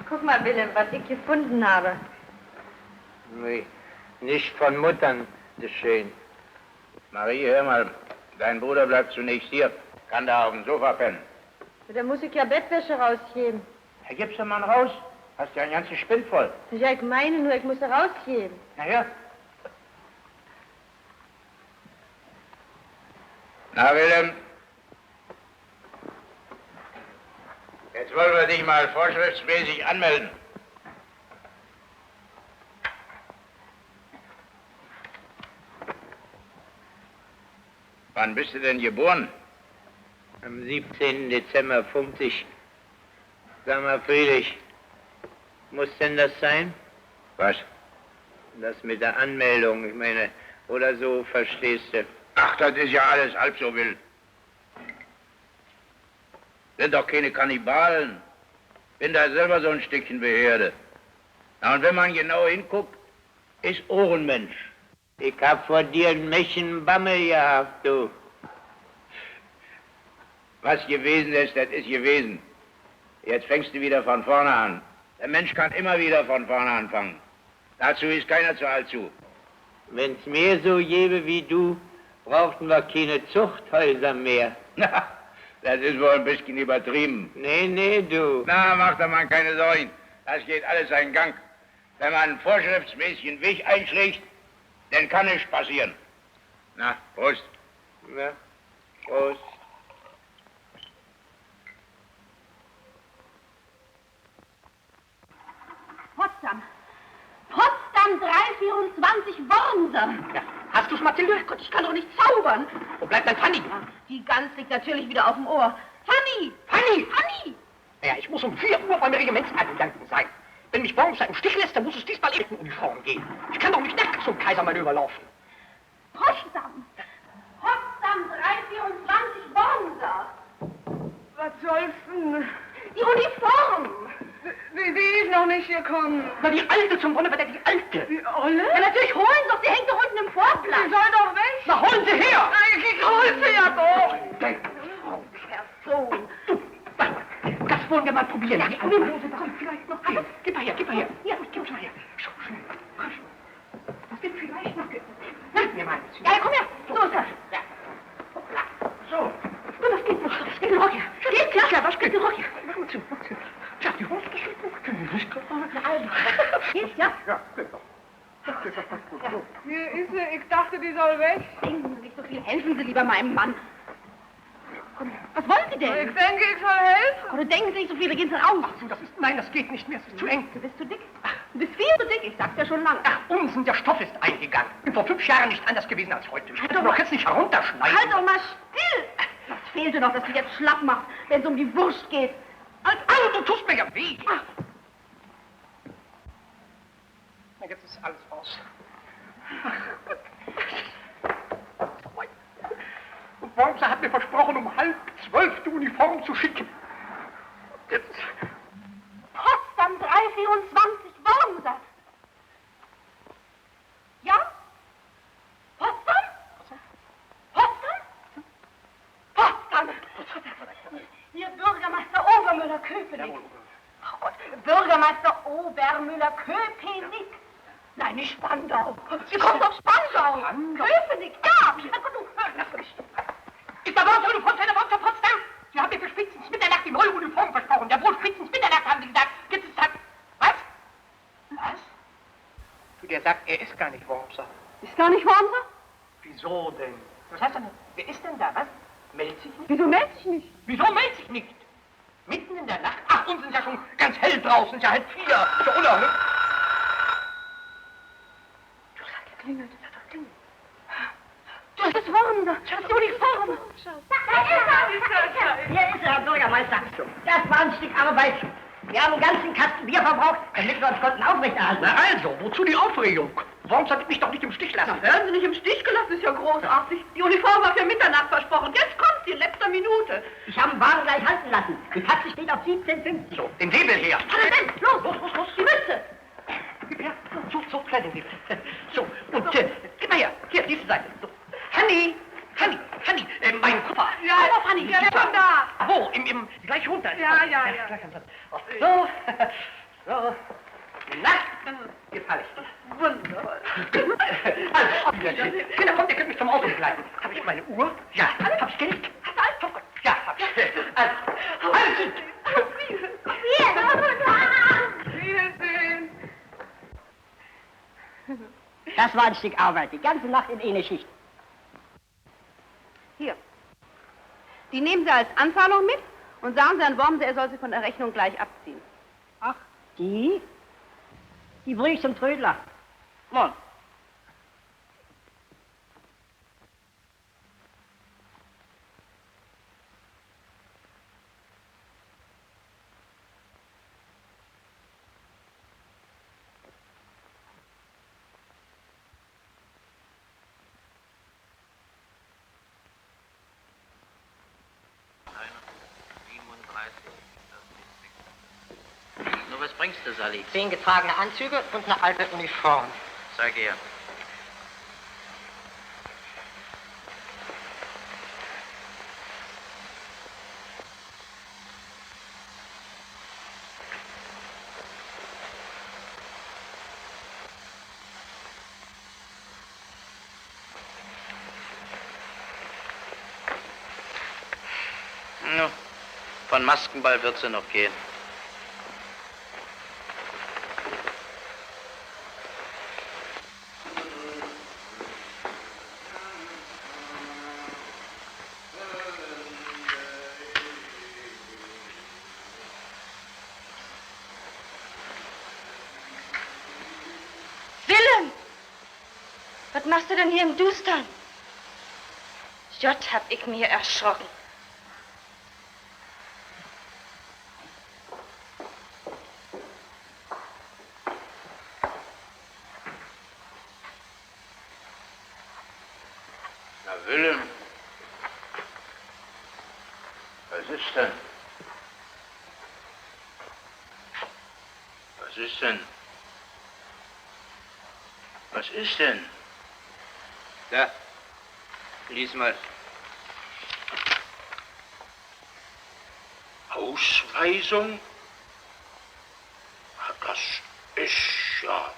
Guck mal, Wilhelm, was ich gefunden habe. Nee, nicht von Muttern, das ist schön. Marie, hör mal. Dein Bruder bleibt zunächst hier. Kann da auf dem Sofa pennen. Da muss ich ja Bettwäsche rausheben. Ja, gib's doch mal raus. Hast ja ein ganzes Spind voll. Ja, ich meine nur, ich muss sie rausheben. Na ja. Na, Wilhelm, Jetzt wollen wir dich mal vorschriftsmäßig anmelden. Wann bist du denn geboren? Am 17. Dezember 50. Sag mal, Friedrich, muss denn das sein? Was? Das mit der Anmeldung, ich meine, oder so, verstehst du? Ach, das ist ja alles halb so wild. Sind doch keine Kannibalen. Bin da selber so ein Stückchen Beherde. Na, und wenn man genau hinguckt, ist auch ein Mensch. Ich hab vor dir ein Mächen Bammel gehabt, du. Was gewesen ist, das ist gewesen. Jetzt fängst du wieder von vorne an. Der Mensch kann immer wieder von vorne anfangen. Dazu ist keiner zu alt zu. Wenn's mir so gäbe wie du, brauchten wir keine Zuchthäuser mehr. Na, das ist wohl ein bisschen übertrieben. Nee, du. Na, mach doch mal keine Sorgen. Das geht alles seinen Gang. Wenn man einen vorschriftsmäßigen Weg einschlägt, dann kann nichts passieren. Na, Prost. Na, Prost. Potsdam. Potsdam 324 Wormser. Ja, hast du's, Mathilde? Gott, ich kann doch nicht zaubern. Wo bleibt dein Fanny? Die Gans liegt natürlich wieder auf dem Ohr. Fanny! Fanny! Fanny! Ja, ich muss um 4 Uhr beim Regimentsadjutanten sein. Wenn mich Wormser im Stich lässt, dann muss es diesmal in Uniform gehen. Ich kann doch nicht nackt zum Kaisermanöver laufen. Potsdam. Potsdam 324 Wormser. Was soll's denn? Die Uniform. Die ist noch nicht gekommen. Na, die Alte zum Donnerwetter, die Alte. Die Olle? Ja, natürlich holen Sie doch. Sie hängt doch unten im Vorplatz. Die soll doch weg. Na, holen Sie her! Ich hol sie ja doch. Person. Das wollen wir mal probieren. Die Unterhose kommt vielleicht noch hin. Gib mal her, gib mal her. Ja, gib mal her. So, schnell. Komm schon. Das wird vielleicht noch gehen. Hilf mir mal. Ja, komm her. So ist das. Ja. Hoppla. So. Na, das geht noch. Das geht noch. Geht klar. Ja, das geht. noch. Mach mal zu, mach zu. Tja, die Hose steht noch. Na, also. Geht, ja? Ja, geht doch. Das geht doch fast gut. So. Hier ist sie. Ich dachte, die soll weg. Denken Sie nicht so viel. Helfen Sie lieber meinem Mann. Was wollen Sie denn? Ich denke, ich soll helfen. Oder denken Sie nicht so viel, da gehen Sie raus. Ach so, nein, das geht nicht mehr, es ist zu eng. Du bist zu dick. Du bist viel zu dick, ich sag's ja schon lange. Ach, Unsinn, der Stoff ist eingegangen. Bin vor 5 Jahren nicht anders gewesen als heute. Ich Halt kann doch doch jetzt nicht herunterschneiden. Halt doch mal still! Was fehlte noch, dass du jetzt schlapp machst, wenn es um die Wurst geht? Au, du tust mir ja weh. Ach. Na, jetzt ist alles aus. Und Wormser hat mir versprochen, um 11:30 die Uniform zu schicken. Jetzt. Potsdam 324 Wormser. Ja? Potsdam? Potsdam? Potsdam! Hier Bürgermeister Obermüller-Köpenick. Oh Gott, Bürgermeister Obermüller-Köpenick. Nein, nicht Spandau. Sie kommt aus Spandau. Köpenick, ja. Ist der Wormser von seiner Wormser Potsdam? Sie haben mir für spätestens Mitternacht die neue Uniform versprochen. Ja, wohl spätestens Mitternacht haben Sie gesagt. Jetzt ist es was? Was? Du, der sagt, er ist gar nicht Wormser. Ist gar nicht Wormser? Wieso denn? Was heißt denn? Wer ist denn da? Was? Meldet sich nicht? Wieso meldet sich nicht? Wieso meldet sich nicht? Mitten in der Nacht? Ach, uns ist ja schon ganz hell draußen. Ist ja 3:30. Ist ja unerhört. Du hast geklingelt. Das hat doch klingelt. Das ist Wormser. Das ist die Uniform. Hier ist er, Herr Bürgermeister. Das war ein Stück Arbeit. Wir haben einen ganzen Kasten Bier verbraucht, damit wir uns konnten aufrechterhalten. Na also, wozu die Aufregung? Wormser wird mich doch nicht im Stich lassen. Na, werden Sie nicht im Stich gelassen, ist ja großartig. Die Uniform war für Mitternacht versprochen. Jetzt kommt sie in letzter Minute. Ich habe den Wagen gleich halten lassen. Die Taxe steht auf 17,50. So, den Säbel her. Präsident, los, die Mütze. Gib her. So, kleine Säbel. So, und gib mal her. Hier, diese Seite. So. Hanni, mein Koffer. Ja, Fanny, ja, der kommt da. Wo? Gleich runter. Ja. Gleich am Satz. So. Na, gefällig. Wunderbar. Also, Kinder, kommt, ihr könnt mich zum Auto begleiten. Habe ich meine Uhr? Ja. Hab ich Geld? Ja, hab ich. Also. Wiedersehen. Das war ein Stück Arbeit, die ganze Nacht in eine Schicht. Hier. Die nehmen Sie als Anzahlung mit Und sagen Sie Herrn Wormse, er soll sie von der Rechnung gleich abziehen. Ach, die? Die bringe ich zum Trödler. Morgen. Was bringst du, Sally? 10 getragene Anzüge und eine alte Uniform. Zeig her. No, von Maskenball wird sie noch gehen. Was machst du denn hier im Dustern? Jott, hab ich mir erschrocken. Na, Willem. Was ist denn? Was ist denn? Was ist denn? Da, lies mal. Ausweisung? Das ist ja...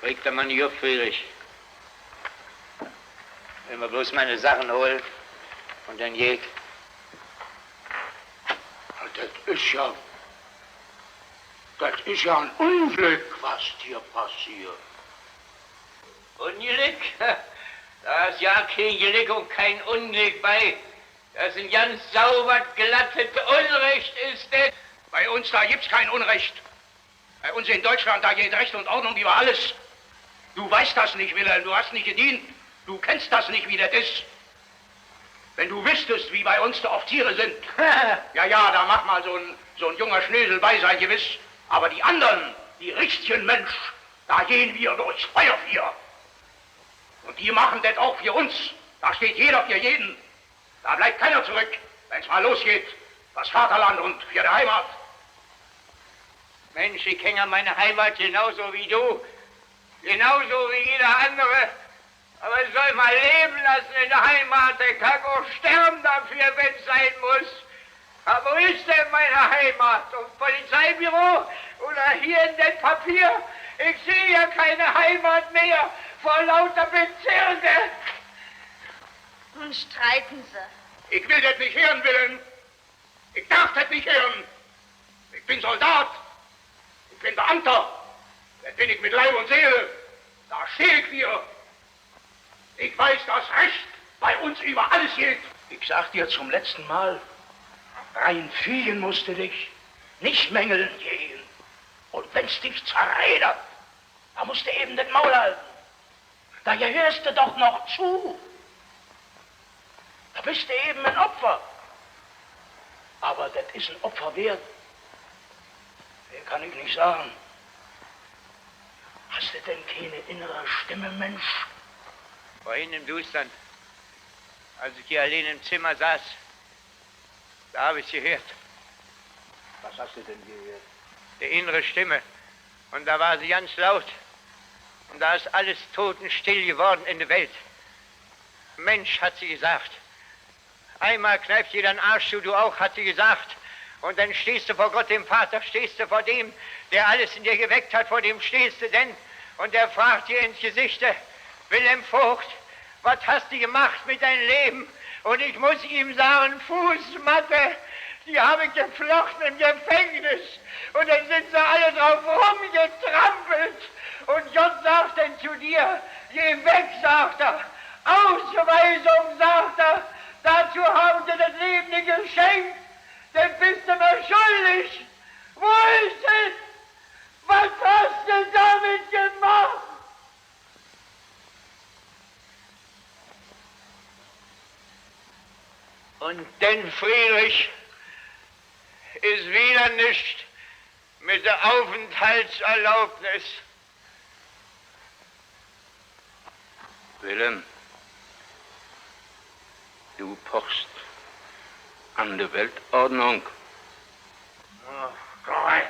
Kriegt der Mann hier Friedrich. Wenn wir bloß meine Sachen holen und dann jeg. Das ist ja ein Unglück, was hier passiert. Unglück? Da ist ja kein Glück und kein Unglück bei. Das ein ganz sauber glattet Unrecht ist das. Bei uns, da gibt's kein Unrecht. Bei uns in Deutschland, da geht Recht und Ordnung über alles. Du weißt das nicht, Wilhelm, du hast nicht gedient. Du kennst das nicht, wie das ist. Wenn du wüsstest, wie bei uns die Offiziere sind. Ja, da macht mal so ein junger Schnösel bei sein Gewiss. Aber die anderen, die richtigen Mensch, da gehen wir durchs Feuer für. Und die machen das auch für uns. Da steht jeder für jeden. Da bleibt keiner zurück, wenn's mal losgeht. Das Vaterland und für die Heimat. Mensch, ich kenne meine Heimat genauso wie du. Genauso wie jeder andere. Aber ich soll mal leben lassen in der Heimat. Ich kann auch sterben dafür, wenn es sein muss. Aber wo ist denn meine Heimat? Im Polizeibüro oder hier in dem Papier? Ich sehe ja keine Heimat mehr vor lauter Bezirke. Nun streiten Sie. Ich will das nicht hören, Wilhelm. Ich darf das nicht hören. Ich bin Soldat. Ich bin Beamter. Das bin ich mit Leib und Seele. Da stehe ich für. Ich weiß, dass Recht bei uns über alles gilt. Ich sag dir zum letzten Mal, rein fügen musst du dich, nicht mängeln gehen. Und wenn's dich zerredet, da musst du eben den Maul halten. Da gehörst du doch noch zu. Da bist du eben ein Opfer. Aber das ist ein Opfer wert. Mehr kann ich nicht sagen. Hast du denn keine innere Stimme, Mensch? Vorhin im Dustern, als ich hier allein im Zimmer saß, da habe ich gehört. Was hast du denn gehört? Die innere Stimme. Und da war sie ganz laut. Und da ist alles totenstill geworden in der Welt. Mensch, hat sie gesagt. Einmal kneift dir den Arsch zu, du auch, hat sie gesagt. Und dann stehst du vor Gott, dem Vater, stehst du vor dem, der alles in dir geweckt hat, vor dem stehst du denn. Und der fragt dir ins Gesicht, Wilhelm Vogt, was hast du gemacht mit deinem Leben? Und ich muss ihm sagen, Fußmatte, die habe ich geflochten im Gefängnis. Und dann sind sie alle drauf rumgetrampelt. Und Gott sagt dann zu dir, geh weg, sagt er. Ausweisung, sagt er. Dazu haben sie das Leben nicht geschenkt. Und denn, Friedrich, ist wieder nicht mit der Aufenthaltserlaubnis. Wilhelm, du pochst an die Weltordnung. Oh Gott.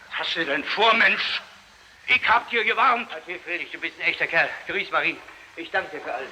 Was hast du denn vor, Mensch? Ich hab dir gewarnt. Okay, Friedrich, du bist ein echter Kerl. Grüß Marie. Ich danke dir für alles.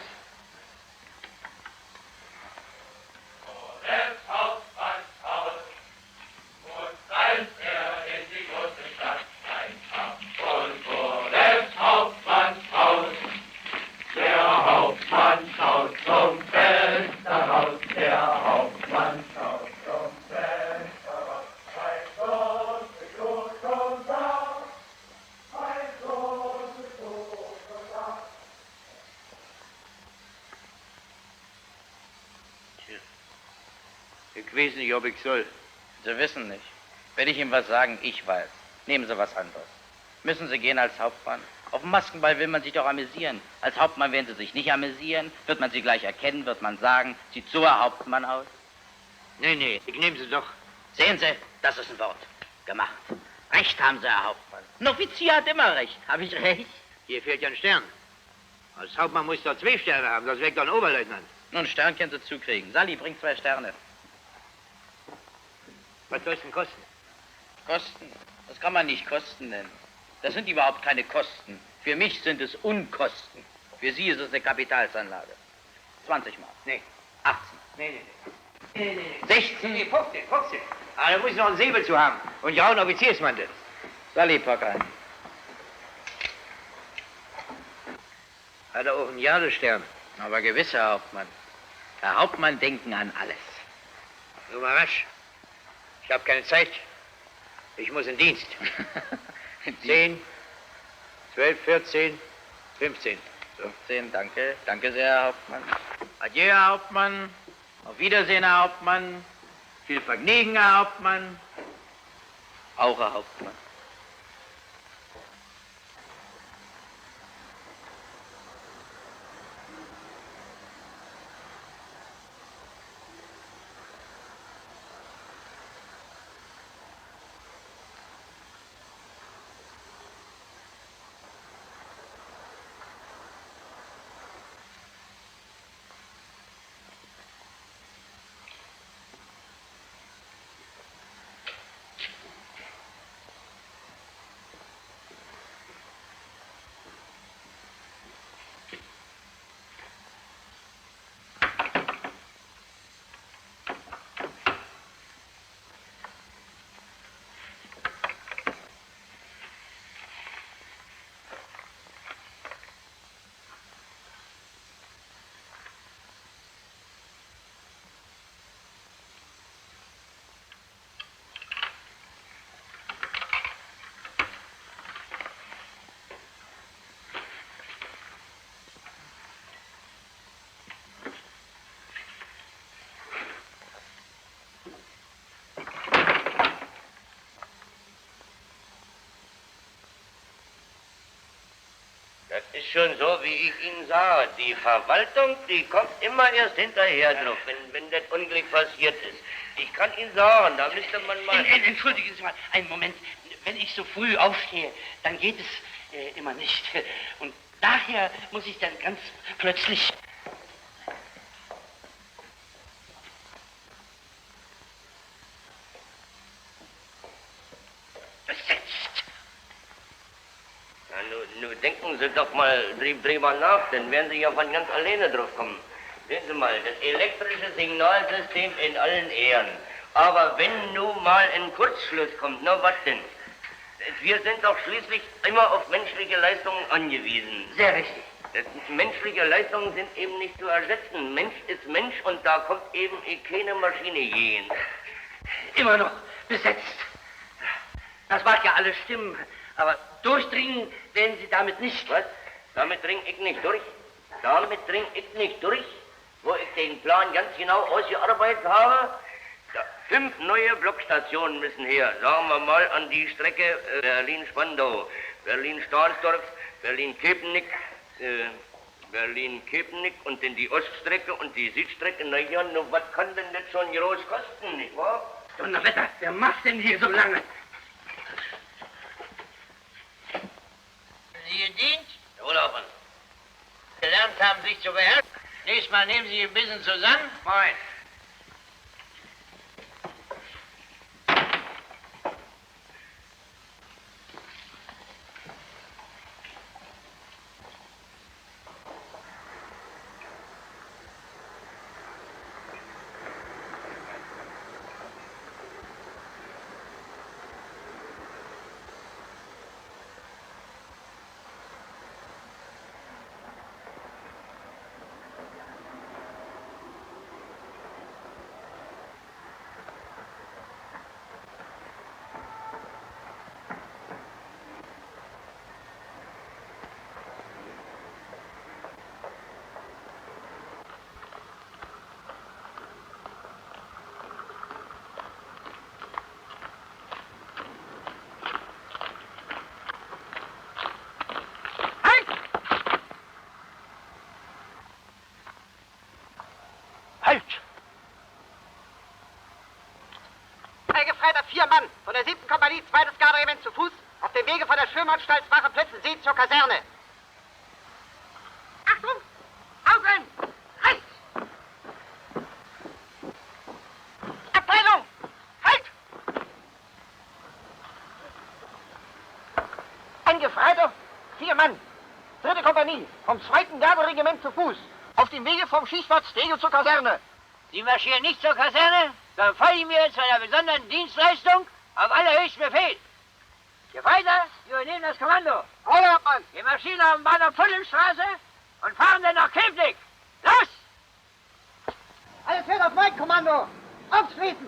Ich weiß nicht, ob ich soll. Sie wissen nicht. Werde ich Ihnen was sagen? Ich weiß. Nehmen Sie was anderes. Müssen Sie gehen als Hauptmann? Auf dem Maskenball will man sich doch amüsieren. Als Hauptmann werden Sie sich nicht amüsieren. Wird man Sie gleich erkennen, wird man sagen, sieht so ein Hauptmann aus? Nee, ich nehme sie doch. Sehen Sie, das ist ein Wort. Gemacht. Recht haben Sie, Herr Hauptmann. Ein Offizier hat immer recht. Habe ich recht? Hier fehlt ja ein Stern. Als Hauptmann muss doch 2 Sterne haben, das wäre doch ein Oberleutnant. Nun, einen Stern können Sie zukriegen. Sally, bringt 2 Sterne. Was soll es denn kosten? Kosten? Das kann man nicht Kosten nennen. Das sind überhaupt keine Kosten. Für mich sind es Unkosten. Für Sie ist es eine Kapitalsanlage. 20 Mark. Nee. 18. Nee. 16. Nee, 15. Aber da muss ich noch einen Säbel zu haben. Und ja, einen Offiziersmantel. Sally, pack ein. Hat er auch einen Jadestern? Aber gewiss, Herr Hauptmann. Herr Hauptmann denken an alles. Nur mal rasch. Ich habe keine Zeit. Ich muss in Dienst. 10, 12, 14, 15. 15, danke. Danke sehr, Herr Hauptmann. Adieu, Herr Hauptmann. Auf Wiedersehen, Herr Hauptmann. Viel Vergnügen, Herr Hauptmann. Auch, Herr Hauptmann. Das ist schon so, wie ich Ihnen sage. Die Verwaltung, die kommt immer erst hinterher drauf, wenn das Unglück passiert ist. Ich kann Ihnen sagen, da müsste man mal... Entschuldigen Sie mal, einen Moment. Wenn ich so früh aufstehe, dann geht es immer nicht. Und daher muss ich dann ganz plötzlich... Nun denken Sie doch mal drüber nach, dann werden Sie ja von ganz alleine drauf kommen. Sehen Sie mal, das elektrische Signalsystem in allen Ehren. Aber wenn nun mal ein Kurzschluss kommt, na was denn? Wir sind doch schließlich immer auf menschliche Leistungen angewiesen. Sehr richtig. Menschliche Leistungen sind eben nicht zu ersetzen. Mensch ist Mensch und da kommt eben keine Maschine gehen. Immer noch besetzt. Das mag ja alles stimmen, aber durchdringen werden Sie damit nicht. Was? Damit dring ich nicht durch? Damit dring ich nicht durch? Wo ich den Plan ganz genau ausgearbeitet habe? 5 neue Blockstationen müssen her. Sagen wir mal an die Strecke Berlin-Spandau, Berlin-Stahnsdorf, Berlin-Köpenick, Berlin-Köpenick und in die Oststrecke und die Südstrecke. Na ja, nur was kann denn das schon groß kosten, nicht wahr? Donnerwetter, wer macht denn hier so lange? Sie gedient? Der Urlaubmann. Gelernt haben, sich zu beherrschen. Nächstes Mal nehmen Sie ein bisschen zusammen. Moin. Gefreiter 4 Mann von der 7. Kompanie, 2. Garderegiment zu Fuß, auf dem Wege von der Schwimmanstaltswache Plötzensee zur Kaserne. Achtung! Augen! Rechts! Abteilung! Halt! Ein Gefreiter 4 Mann, 3. Kompanie, vom 2. Garderegiment zu Fuß, auf dem Wege vom Schießplatz Stego zur Kaserne. Sie marschieren nicht zur Kaserne? Dann folgen wir zu einer besonderen Dienstleistung auf allerhöchsten Befehl. Gefreiter, Sie übernehmen das Kommando. Obermann! Wir marschieren auf dem Bahnhof Fullenstraße und fahren dann nach Köpenick. Los! Alles wird auf mein Kommando. Aufschließen!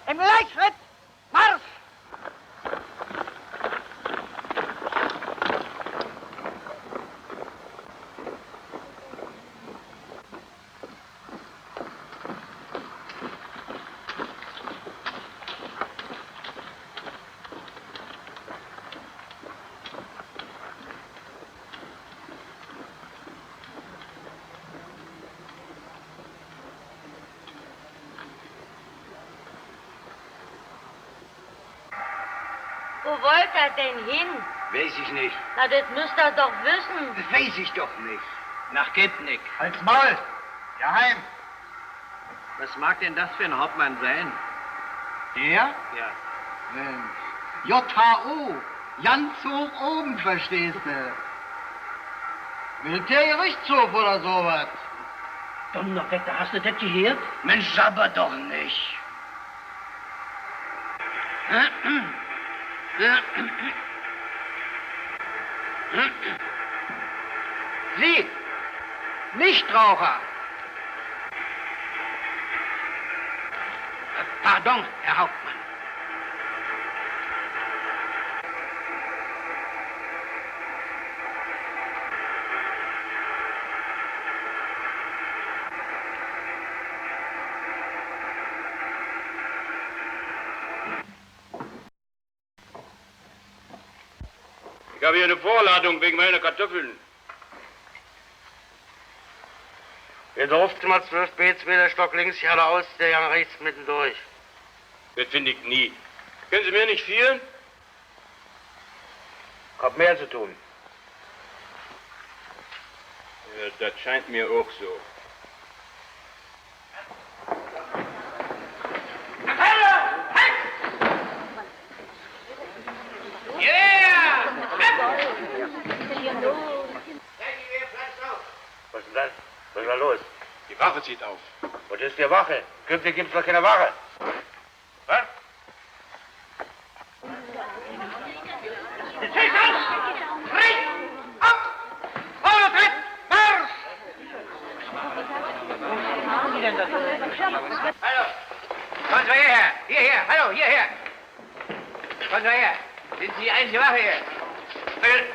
Im Gleichschritt! Marsch! Wo wollt er denn hin? Weiß ich nicht. Na, das müsst ihr doch wissen. Das weiß ich doch nicht. Nach Köpenick. Halt's Maul! Geheim! Was mag denn das für ein Hauptmann sein? Der? Ja. JHO. Ganz hoch oben, verstehst du? Militärgerichtshof oder sowas. Donnerwetter, hast du das gehört? Mensch, sabber doch nicht. Sie, Nichtraucher. Pardon, Herr Hauptmann. Ich habe hier eine Vorladung wegen meiner Kartoffeln. Ihr durft mal 12 B, 2. Stock links, geradeaus, der Gang rechts mittendurch. Das finde ich nie. Können Sie mir nicht vielen? Hab mehr zu tun. Ja, das scheint mir auch so. Was ist denn das? Was ist da los? Die Wache zieht auf. Was ist die Wache? Künftig gibt's doch keine Wache. Was? Hallo! Kommen Sie hierher! Hierher! Hallo, hierher! Kommen Sie her! Sind Sie die einzige Wache hier?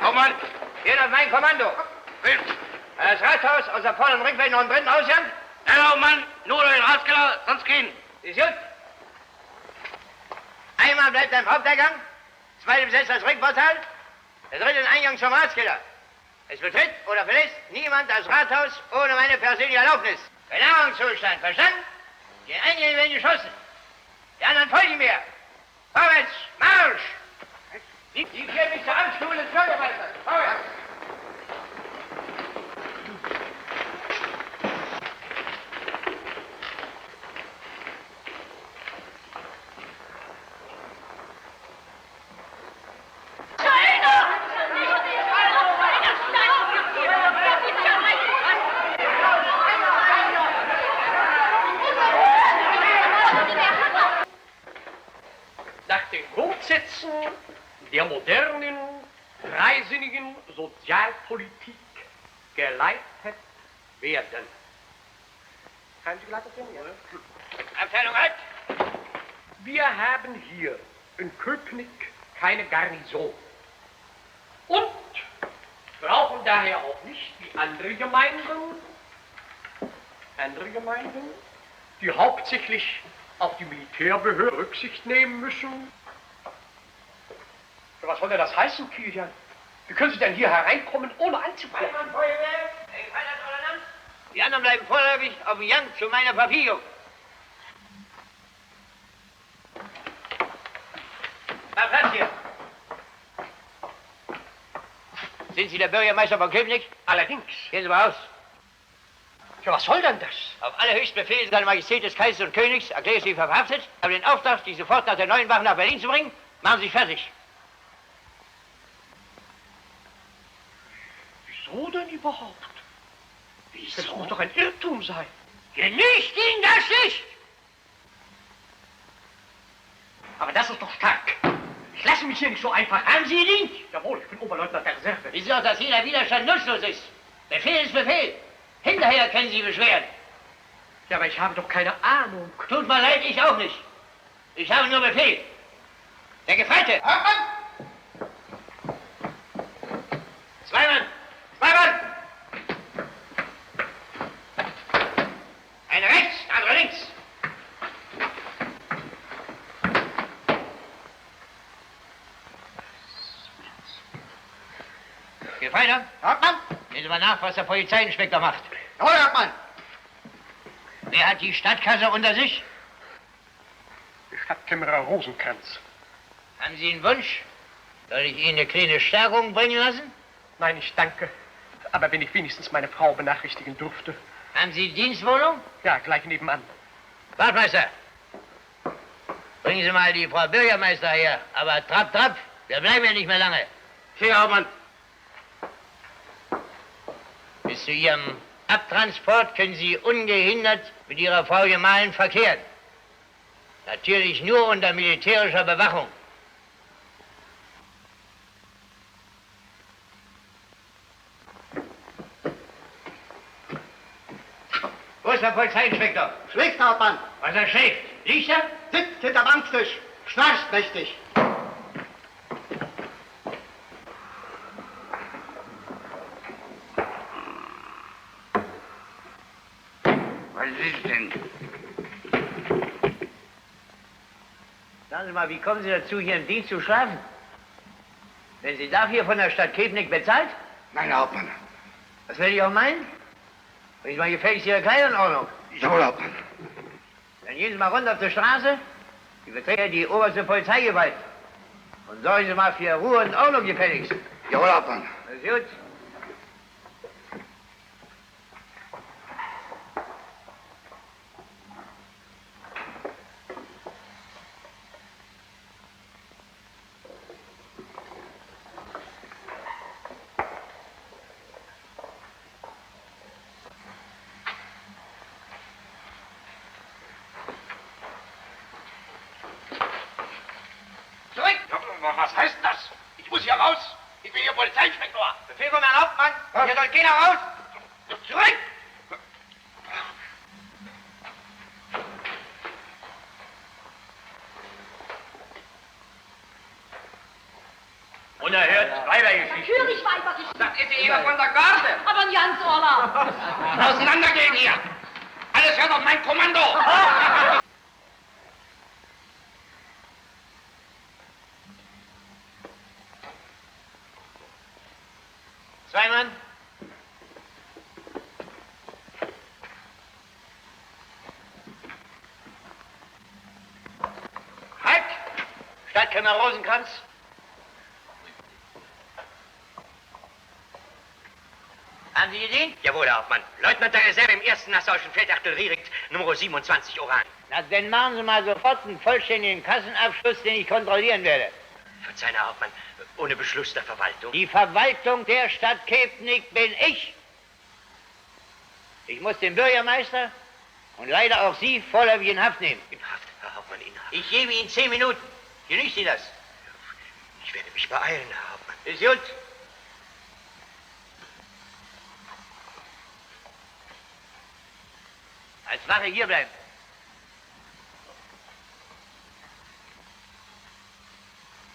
Hauptmann! Hier noch mein Kommando! Das Rathaus aus der vorderen Rückwelt noch einen dritten Ausgang? Herr Hauptmann, nur durch den Ratskeller, sonst gehen. Ist gut. Einmal bleibt am Haupteingang, zweite besetzt das Ringportal, der dritte den Eingang zum Ratskeller. Es betritt oder verlässt niemand das Rathaus ohne meine persönliche Erlaubnis. Belagerungszustand, verstanden? Die Eingänge werden geschossen. Die anderen folgen mir. Vorwärts, Marsch! Die führen mich zur Amtsstuhl des Bürgermeisters. Vorwärts! Nach den Grundsätzen der modernen, freisinnigen Sozialpolitik geleitet werden. Kann Sie geleitet werden? Ja. Abteilung halt! Wir haben hier in Köpenick keine Garnison und brauchen daher auch nicht wie andere Gemeinden, die hauptsächlich auf die Militärbehörde Rücksicht nehmen müssen. Was soll denn das heißen, Kilian? Wie können Sie denn hier hereinkommen, ohne anzukommen? Die anderen bleiben vorläufig auf dem Gang zu meiner Verfügung. Mal Platz hier. Sind Sie der Bürgermeister von Köpenick? Allerdings. Gehen Sie mal raus. Ja, was soll denn das? Auf allerhöchsten Befehl seiner Majestät des Kaisers und Königs erkläre ich Sie verhaftet, habe den Auftrag, Sie sofort nach der neuen Wache nach Berlin zu bringen. Machen Sie sich fertig. Wieso denn überhaupt? Das muss doch ein Irrtum sein. Genügt Ihnen das nicht? Aber das ist doch stark. Ich lasse mich hier nicht so einfach. Haben Sie ihn? Jawohl, ich bin Oberleutnant der Reserve. Wissen Sie auch, dass jeder Widerstand nutzlos ist? Befehl ist Befehl. Hinterher können Sie beschweren. Ja, aber ich habe doch keine Ahnung. Tut mir leid, ich auch nicht. Ich habe nur Befehl. Der Gefreite! Zwei Mann! Einer rechts, der andere links. Gefreiter? Hauptmann? Sehen Sie mal nach, was der Polizeiinspektor macht. Jawohl, Hauptmann. Wer hat die Stadtkasse unter sich? Die Stadtkämmerer Rosenkranz. Haben Sie einen Wunsch? Soll ich Ihnen eine kleine Stärkung bringen lassen? Nein, ich danke. Aber wenn ich wenigstens meine Frau benachrichtigen dürfte. Haben Sie Dienstwohnung? Ja, gleich nebenan. Wachtmeister, bringen Sie mal die Frau Bürgermeister her. Aber trapp, trapp, wir bleiben ja nicht mehr lange. Hier, Hauptmann. Bis zu Ihrem Abtransport können Sie ungehindert mit Ihrer Frau Gemahlin verkehren. Natürlich nur unter militärischer Bewachung. Wo ist der Polizeiinspektor? Schläft, Hauptmann. Was er schläft? Liegt er? Sitzt hinterm Banktisch. Schnarcht mächtig. Was ist denn? Sagen Sie mal, wie kommen Sie dazu, hier im Dienst zu schlafen? Wenn Sie dafür von der Stadt Köpenick bezahlt? Nein, Hauptmann. Das will ich auch meinen. Bringen Sie mal gefälligst Ihre Kleider in Ordnung. Jawohl, Hauptmann. Dann gehen Sie mal runter auf die Straße. Sie vertreten die oberste Polizeigewalt. Und sorgen Sie mal für Ruhe und Ordnung gefälligst. Jawohl, Hauptmann. Das ist gut. Zurück! Was heißt denn das? Ich muss hier raus. Ich bin hier Polizeiinspektor. Befehl von Herrn Hauptmann. Hier soll keiner raus. Zurück! Unerhört Weibergeschichte. Natürlich Weibergeschichte. Das ist jeder von der Garde. Aber ein Jans Orla. Auseinandergehen hier. Alles hört auf mein Kommando. 2 Mann. Halt! Stadtkämmer Rosenkranz. Haben Sie gedient? Jawohl, Herr Hauptmann. Leutnant der Reserve im 1. Nassauischen Feldartilleriericht, Nummer 27 Oran. Na, dann machen Sie mal sofort einen vollständigen Kassenabschluss, den ich kontrollieren werde. Verzeihen, Herr Hauptmann, ohne Beschluss der Verwaltung. Die Verwaltung der Stadt Kepnik bin ich. Ich muss den Bürgermeister und leider auch Sie vorläufig in Haft nehmen. In Haft, Herr Hauptmann, in Haft. Ich gebe Ihnen 10 Minuten. Genügt Sie das? Ich werde mich beeilen, Herr Hauptmann. Ist gut. Als Wache hier bleiben.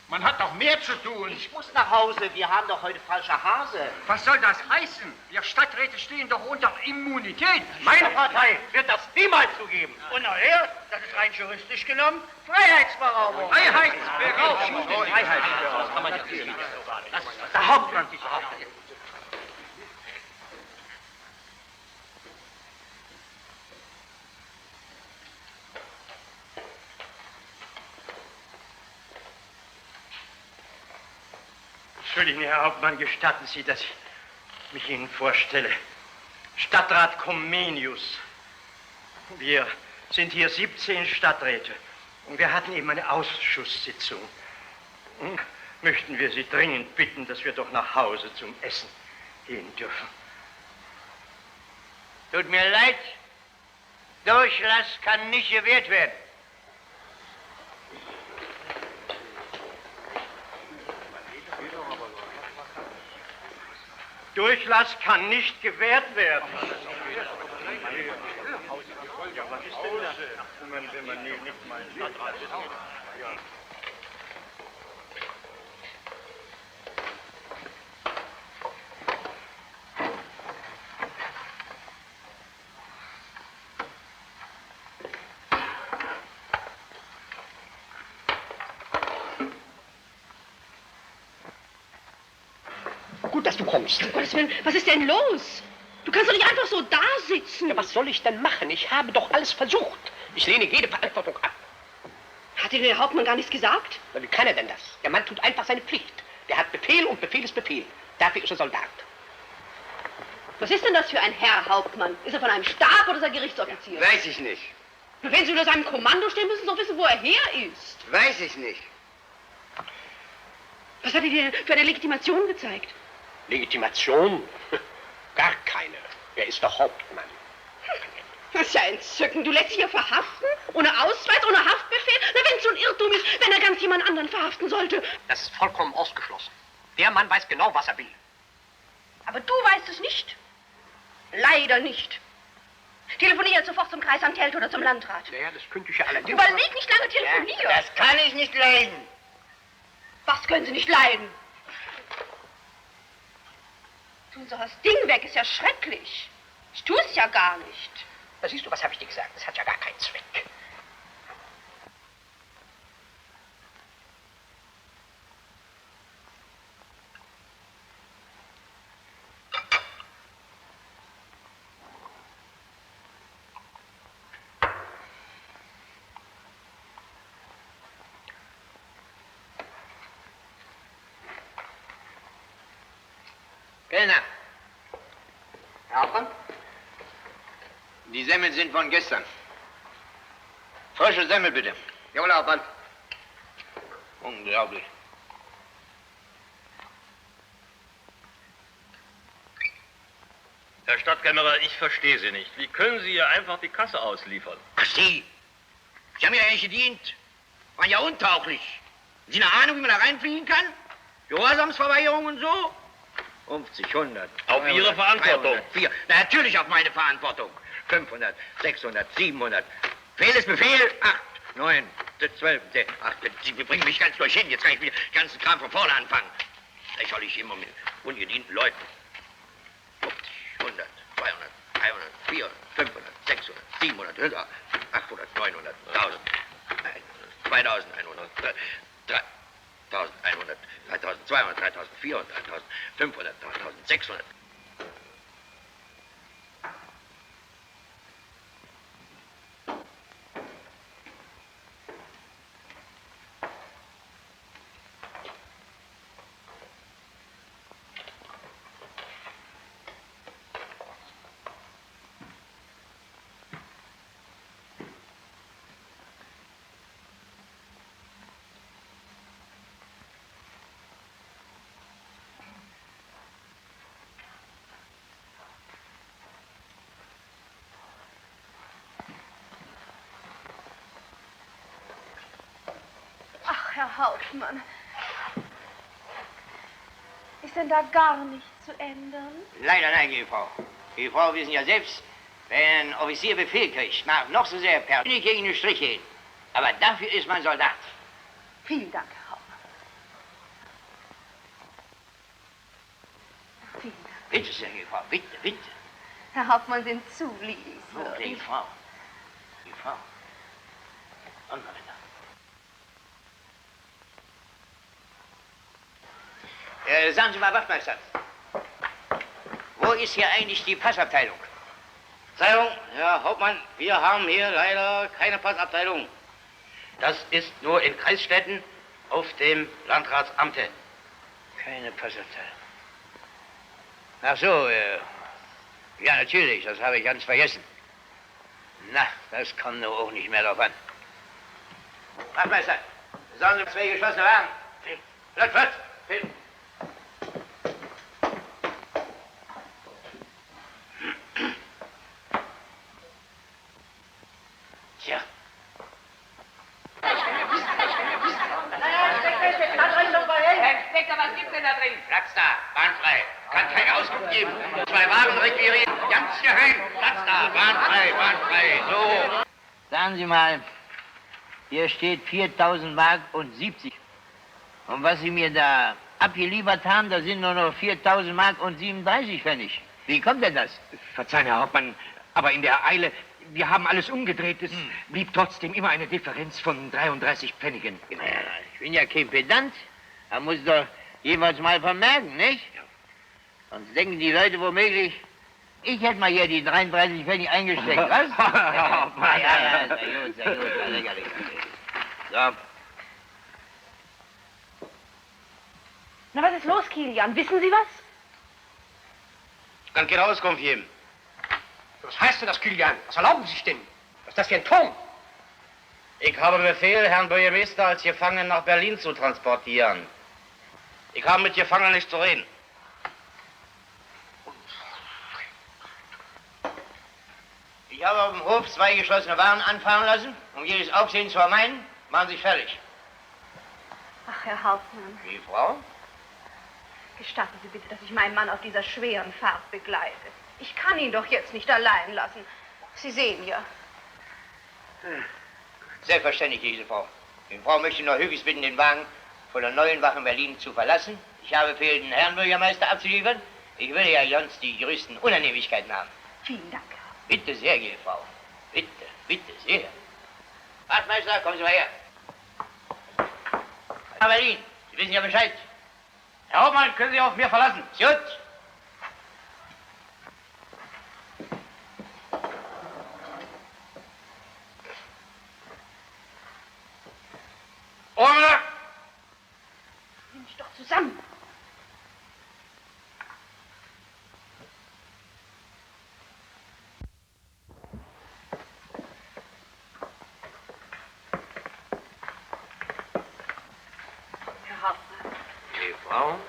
Man hat doch mehr zu tun. Ich muss nach Hause. Wir haben doch heute falscher Hase. Was soll das heißen? Wir Stadträte stehen doch unter Immunität. Meine Partei wird das niemals zugeben. Und nachher, das ist rein juristisch genommen, Freiheitsberaubung. Freiheitsberaubung. Das kann man ja nicht so. Das ist der Hauptmann sich behauptet. Entschuldigen, Herr Hauptmann, gestatten Sie, dass ich mich Ihnen vorstelle. Stadtrat Comenius. Wir sind hier 17 Stadträte und wir hatten eben eine Ausschusssitzung. Möchten wir Sie dringend bitten, dass wir doch nach Hause zum Essen gehen dürfen. Tut mir leid, Durchlass kann nicht gewährt werden. Durchlass kann nicht gewährt werden. Was ist denn das, wenn man nicht mal Stadtrat ist? Ja. Gut, dass du kommst. Um Gottes Willen, was ist denn los? Du kannst doch nicht einfach so da sitzen. Ja, was soll ich denn machen? Ich habe doch alles versucht. Ich lehne jede Verantwortung ab. Hat dir der Hauptmann gar nichts gesagt? Na, wie kann er denn das? Der Mann tut einfach seine Pflicht. Der hat Befehl und Befehl ist Befehl. Dafür ist er Soldat. Was ist denn das für ein Herr Hauptmann? Ist er von einem Stab oder ist er Gerichtsoffizier? Weiß ich nicht. Wenn Sie unter seinem Kommando stehen, müssen Sie doch wissen, wo er her ist. Weiß ich nicht. Was hat er dir für eine Legitimation gezeigt? Legitimation? Gar keine. Er ist doch Hauptmann. Das ist ja entzückend. Du lässt dich hier verhaften? Ohne Ausweis, ohne Haftbefehl? Na, wenn es so ein Irrtum ist, wenn er ganz jemand anderen verhaften sollte. Das ist vollkommen ausgeschlossen. Der Mann weiß genau, was er will. Aber du weißt es nicht. Leider nicht. Telefoniere sofort zum Kreisamt Telt oder zum Landrat. Ja, das könnte ich ja allerdings... Überleg nicht lange telefonieren. Ja, das kann ich nicht leiden. Was können Sie nicht leiden? Tun Sie das Ding weg, ist ja schrecklich. Ich tue es ja gar nicht. Da siehst du, was habe ich dir gesagt? Das hat ja gar keinen Zweck. Kellner, Herr Hauptmann? die Semmeln sind von gestern. Frische Semmel, bitte. Jawohl, Herr Hauptmann. Unglaublich. Herr Stadtkämmerer, ich verstehe Sie nicht. Wie können Sie hier einfach die Kasse ausliefern? Ach, Sie haben ja nicht gedient. Waren ja untauglich. Haben Sie eine Ahnung, wie man da reinfliegen kann? Gehorsamsverweigerung und so? 50, 100. Auf 200, Ihre Verantwortung. 300, 400. Na, natürlich auf meine Verantwortung. 500, 600, 700. Befehl ist Befehl. 8, 9, 12, 10. Ach, Sie bringen mich ganz durch hin. Jetzt kann ich wieder den ganzen Kram von vorne anfangen. Lächerlich immer mit ungedienten Leuten. 50, 100, 200, 300, 400, 500, 600, 700, 800, 900, 1000, 2100, 3100, 3.200, 3.400, 3.500, 3.600. Herr Hauptmann, ist denn da gar nichts zu ändern? Leider nein, Ehefrau. Ehefrau, wissen ja selbst, wenn ein Offizier Befehl kriegt, mag noch so sehr persönlich gegen den Strich gehen. Aber dafür ist man Soldat. Vielen Dank, Herr Hauptmann. Vielen Dank. Bitte sehr, Ehefrau, bitte, bitte. Herr Hauptmann sind zu Oh, liebenswürdig. Ehefrau. Ehefrau. Und weiter. Sagen Sie mal, Wachtmeister, wo ist hier eigentlich die Passabteilung? Verzeihung, Herr Hauptmann, wir haben hier leider keine Passabteilung. Das ist nur in Kreisstädten auf dem Landratsamte. Keine Passabteilung. Ach so, ja natürlich, das habe ich ganz vergessen. Na, das kommt nur auch nicht mehr drauf an. Wachtmeister, sagen Sie 2 geschlossene Wagen. Flott, flott. Tja. Herr Inspektor, was gibt's denn da drin? Platz da, bahnfrei. Kann keine Auskunft geben. 2 Wagen requirieren, ganz geheim. Platz da, bahnfrei, bahnfrei. So. Sagen Sie mal, hier steht 4.000 Mark und 70. Und was Sie mir da abgeliefert haben, da sind nur noch 4.000 Mark und 37 Pfennig. Wie kommt denn das? Verzeihen, Herr Hauptmann, aber in der Eile, wir haben alles umgedreht. Es blieb trotzdem immer eine Differenz von 33 Pfennigen. Ja, ich bin ja kein Pedant. Man muss doch jeweils mal vermerken, nicht? Ja. Sonst denken die Leute womöglich, ich hätte mal hier die 33 Pfennig eingesteckt, was? Ja, sehr gut, lächerlich. So. Na, was ist los, Kilian? Wissen Sie was? Ich kann keine Auskunft geben. Was heißt denn das, Kilian? Was erlauben Sie sich denn? Was ist das für ein Ton? Ich habe Befehl, Herrn Bürgermeister als Gefangenen nach Berlin zu transportieren. Ich habe mit Gefangenen nicht zu reden. Ich habe auf dem Hof 2 geschlossene Wagen anfahren lassen, um jedes Aufsehen zu vermeiden. Machen Sie sich fertig. Ach, Herr Hauptmann, Wie, Frau? gestatten Sie bitte, dass ich meinen Mann auf dieser schweren Fahrt begleite. Ich kann ihn doch jetzt nicht allein lassen. Sie sehen ja. Selbstverständlich, diese Frau. Die Frau möchte nur höchst bitten, den Wagen von der neuen Wache in Berlin zu verlassen. Ich habe Befehl, den Herrn Bürgermeister abzuliefern. Ich würde ja sonst die größten Unannehmlichkeiten haben. Vielen Dank. Bitte sehr, liebe Frau. Bitte, bitte sehr. Wachtmeister, kommen Sie mal her. Herr Berlin, Sie wissen ja Bescheid. Herr Hauptmann, können Sie auf mir verlassen. Gut. Ohne! Nimm dich doch zusammen. Herr Hauptmann. Die Frau?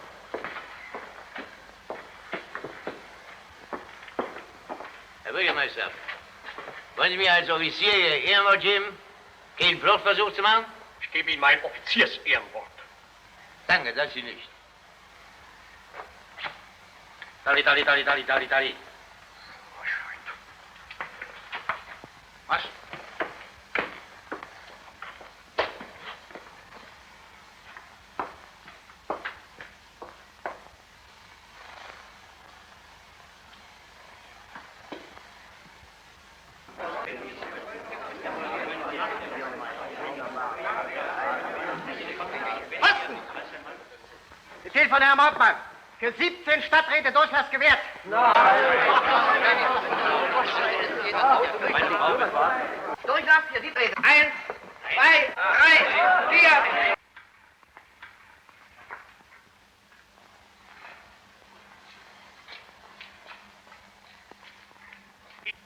Herr Bürgermeister, wollen Sie mir als Offizier Ihr Ehrenwort geben, keinen Fluchtversuch zu machen? Ich gebe Ihnen mein Offiziersehrenwort. Danke, das Sie nicht. Dalli, dalli, dalli, dalli, dalli, dalli. Was? Befehl von Herrn Hauptmann. Für 17 Stadträte Durchlass gewährt. Durchlass für 17 Räte. 1, 2, 3, 4.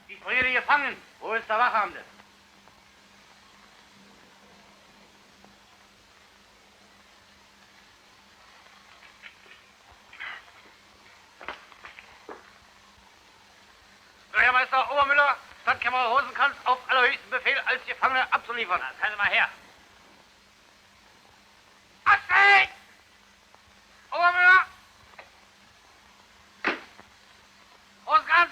Die Friede gefangen. Wo ist der Wachhabende? Bürgermeister Obermüller, Stadtkämmerer Rosenkranz auf allerhöchsten Befehl als Gefangene abzuliefern. Na, zeigen Sie mal her. Astrid! Obermüller! Rosenkranz!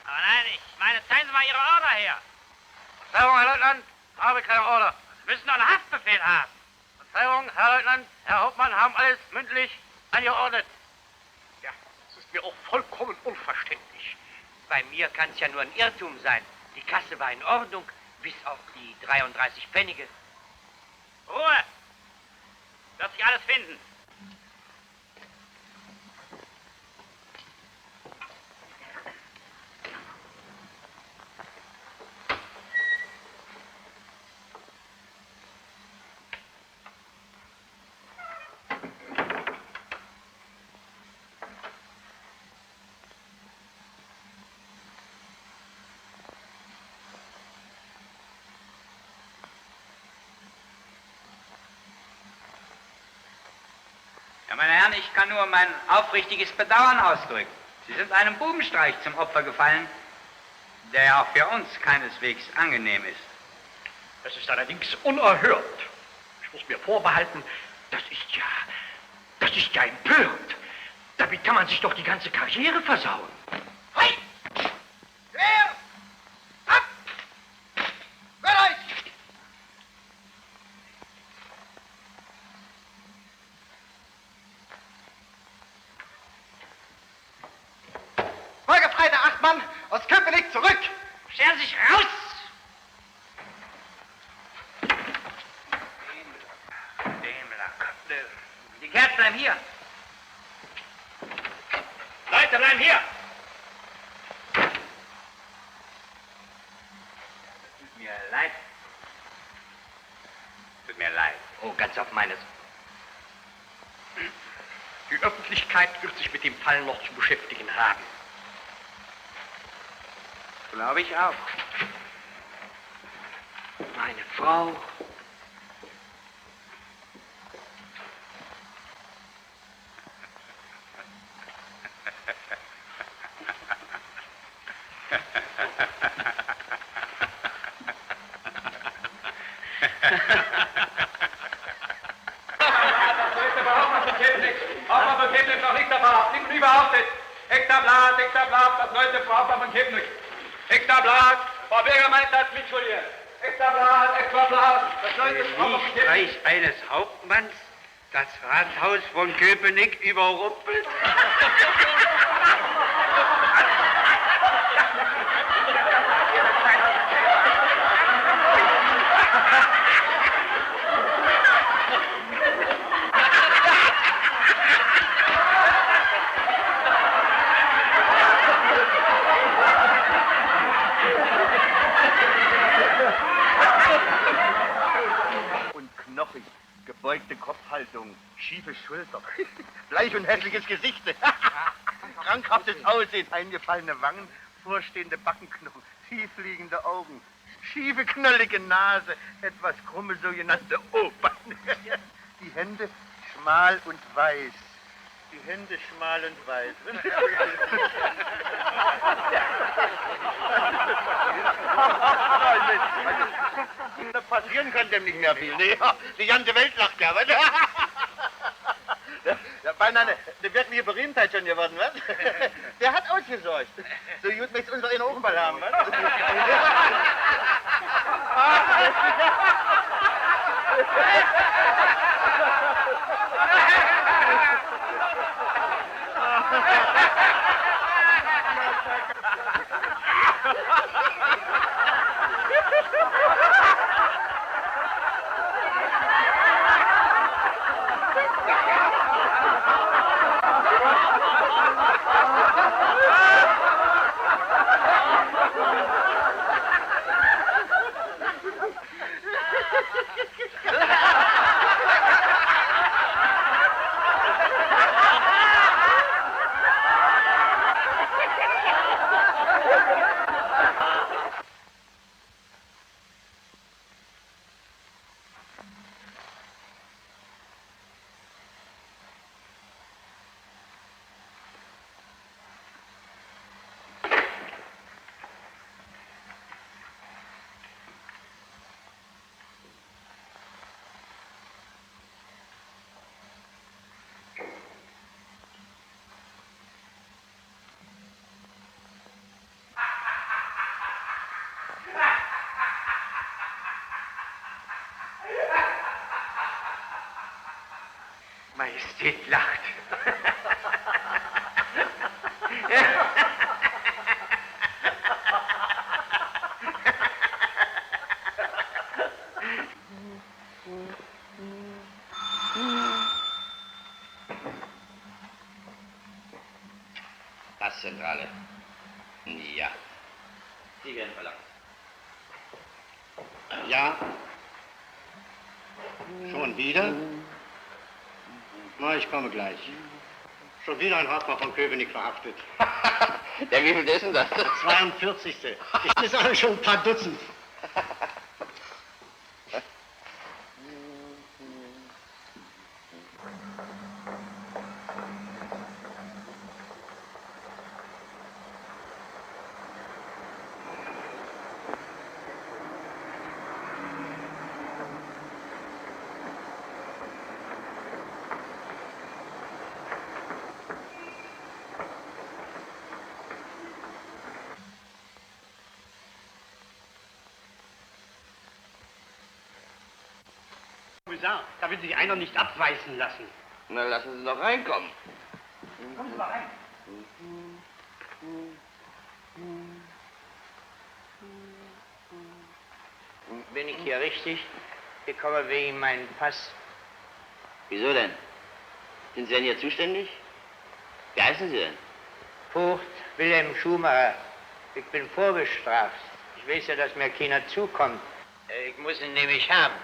Aber nein, ich meine, zeigen Sie mal Ihre Order her. Verzeihung, Herr Leutnant, habe keine Order. Sie müssen doch einen Haftbefehl haben. Verzeihung, Herr Leutnant, Herr Hauptmann haben alles mündlich angeordnet. Ja, das ist mir auch vollkommen unverständlich. Bei mir kann es ja nur ein Irrtum sein. Die Kasse war in Ordnung, bis auf die 33 Pfennige. Ruhe! Wird sich alles finden. Ja, meine Herren, ich kann nur mein aufrichtiges Bedauern ausdrücken. Sie sind einem Bubenstreich zum Opfer gefallen, der ja auch für uns keineswegs angenehm ist. Das ist allerdings unerhört. Ich muss mir vorbehalten, das ist ja empörend. Damit kann man sich doch die ganze Karriere versauen. Hey! Quer! Ab! Hört euch! Folgefreiter 8 Mann aus Köpenick zurück! Stellen Sie sich raus! Die Kerzen bleiben hier. Leute, bleiben hier! Tut mir leid. Tut mir leid. Oh, ganz auf meines. Die Öffentlichkeit wird sich mit dem Fall noch zu beschäftigen haben. Glaube ich auch. Meine Frau. Hauptmann von Chemnitz noch nichts erfahren. Nichts nie behauptet. Extrablatt, das neueste Frau Hauptmann von Chemnitz. Extrablatt, Frau Bürgermeister hat mitschuldiert. Extrablatt, das neueste Frau Hauptmann von Chemnitz. Streich eines Hauptmanns das Rathaus von Köpenick überrumpelt? Knochig, gebeugte Kopfhaltung, schiefe Schultern, bleich und hässliches Gesicht, krankhaftes Aussehen, eingefallene Wangen, vorstehende Backenknochen, tiefliegende Augen, schiefe, knollige Nase, etwas krumme sogenannte Opern. Die Hände schmal und weiß. Die Hände schmal und weiß. Passieren kann dem nicht mehr viel. Nee, die ganze Welt lacht ja, was? Beinahe eine wirkliche Berühmtheit schon geworden, was? Der hat ausgesorgt. So gut möchte unser in Offenball haben, was? Majestät lacht. Passzentrale. Ja. Sie werden verlangt. Ja. Schon wieder? Na, ich komme gleich. Schon wieder ein Hauptmann von Köpenick verhaftet. Der wievielte ist denn das? Der 42. Ich ist alle schon ein paar Dutzend. Kommissar, da will sich einer nicht abweisen lassen. Na, lassen Sie doch reinkommen. Kommen Sie mal rein. Bin ich hier richtig? Ich komme wegen meinem Pass. Wieso denn? Sind Sie denn hier zuständig? Wie heißen Sie denn? Vogt Wilhelm Schumacher. Ich bin vorbestraft. Ich weiß ja, dass mir keiner zukommt. Ich muss ihn nämlich haben.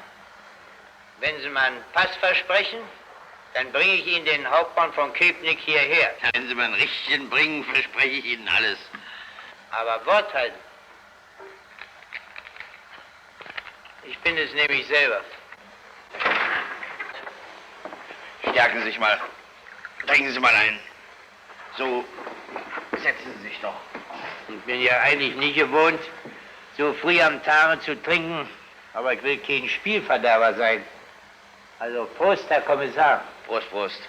Wenn Sie mir einen Pass versprechen, dann bringe ich Ihnen den Hauptmann von Köpenick hierher. Wenn Sie mir einen richtigen bringen, verspreche ich Ihnen alles. Aber Wort halten. Ich bin es nämlich selber. Stärken Sie sich mal. Trinken Sie mal ein. So, setzen Sie sich doch. Ich bin ja eigentlich nicht gewohnt, so früh am Tage zu trinken, aber ich will kein Spielverderber sein. Also Prost, Herr Kommissar. Prost, Prost.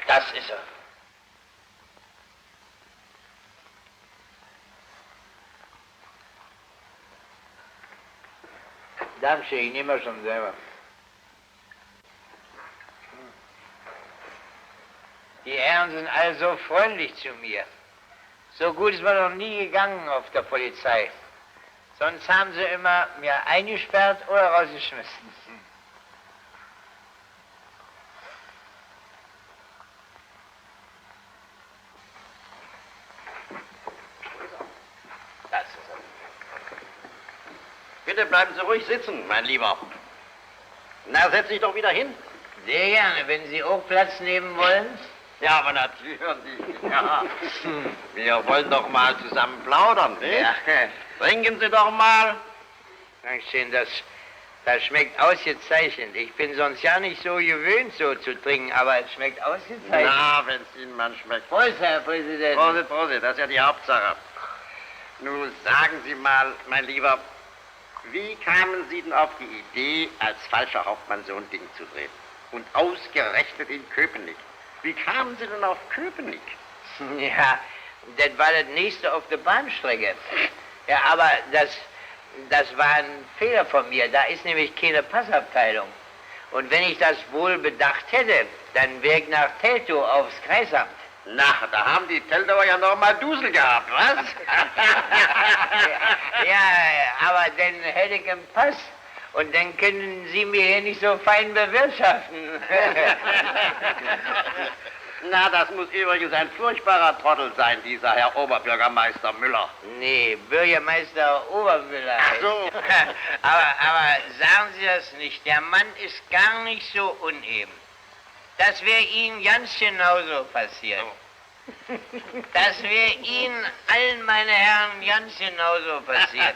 Das ist er. Danke, ich nehme er schon selber. Die Herren sind alle so freundlich zu mir. So gut ist man noch nie gegangen auf der Polizei. Sonst haben sie immer mir eingesperrt oder rausgeschmissen. Das ist er. Bitte bleiben Sie ruhig sitzen, mein Lieber. Na, setz dich doch wieder hin. Sehr gerne, wenn Sie auch Platz nehmen wollen. Ja, aber natürlich. Ja. Wir wollen doch mal zusammen plaudern, nicht? Ja. Trinken Sie doch mal. Dankeschön, das schmeckt ausgezeichnet. Ich bin sonst ja nicht so gewöhnt, so zu trinken, aber es schmeckt ausgezeichnet. Na, wenn es Ihnen mal schmeckt. Prost, Herr Präsident. Prost, Prost, das ist ja die Hauptsache. Nun sagen Sie mal, mein Lieber, wie kamen Sie denn auf die Idee, als falscher Hauptmann so ein Ding zu drehen? Und ausgerechnet in Köpenick. Wie kamen Sie denn auf Köpenick? Ja, das war das nächste auf der Bahnstrecke. Ja, aber das war ein Fehler von mir. Da ist nämlich keine Passabteilung. Und wenn ich das wohl bedacht hätte, dann wäre ich nach Teltow aufs Kreisamt. Na, da haben die Teltower ja noch mal Dusel gehabt, was? ja, aber dann hätte ich einen Pass. Und dann können Sie mir hier nicht so fein bewirtschaften. Na, das muss übrigens ein furchtbarer Trottel sein, dieser Herr Oberbürgermeister Müller. Nee, Bürgermeister Obermüller. Ach so. aber sagen Sie das nicht, der Mann ist gar nicht so uneben. Das wäre Ihnen ganz genauso passiert. Das wäre Ihnen, allen meine Herren, ganz genauso passiert.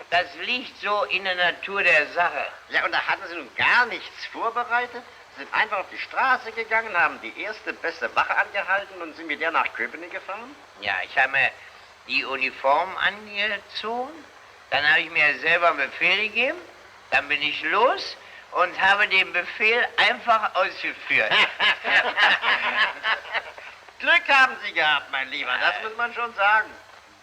Das liegt so in der Natur der Sache. Ja, und da hatten Sie nun gar nichts vorbereitet? Sind einfach auf die Straße gegangen, haben die erste beste Wache angehalten und sind mit der nach Köpenick gefahren? Ja, ich habe mir die Uniform angezogen, dann habe ich mir selber einen Befehl gegeben, dann bin ich los und habe den Befehl einfach ausgeführt. Glück haben Sie gehabt, mein Lieber, das muss man schon sagen.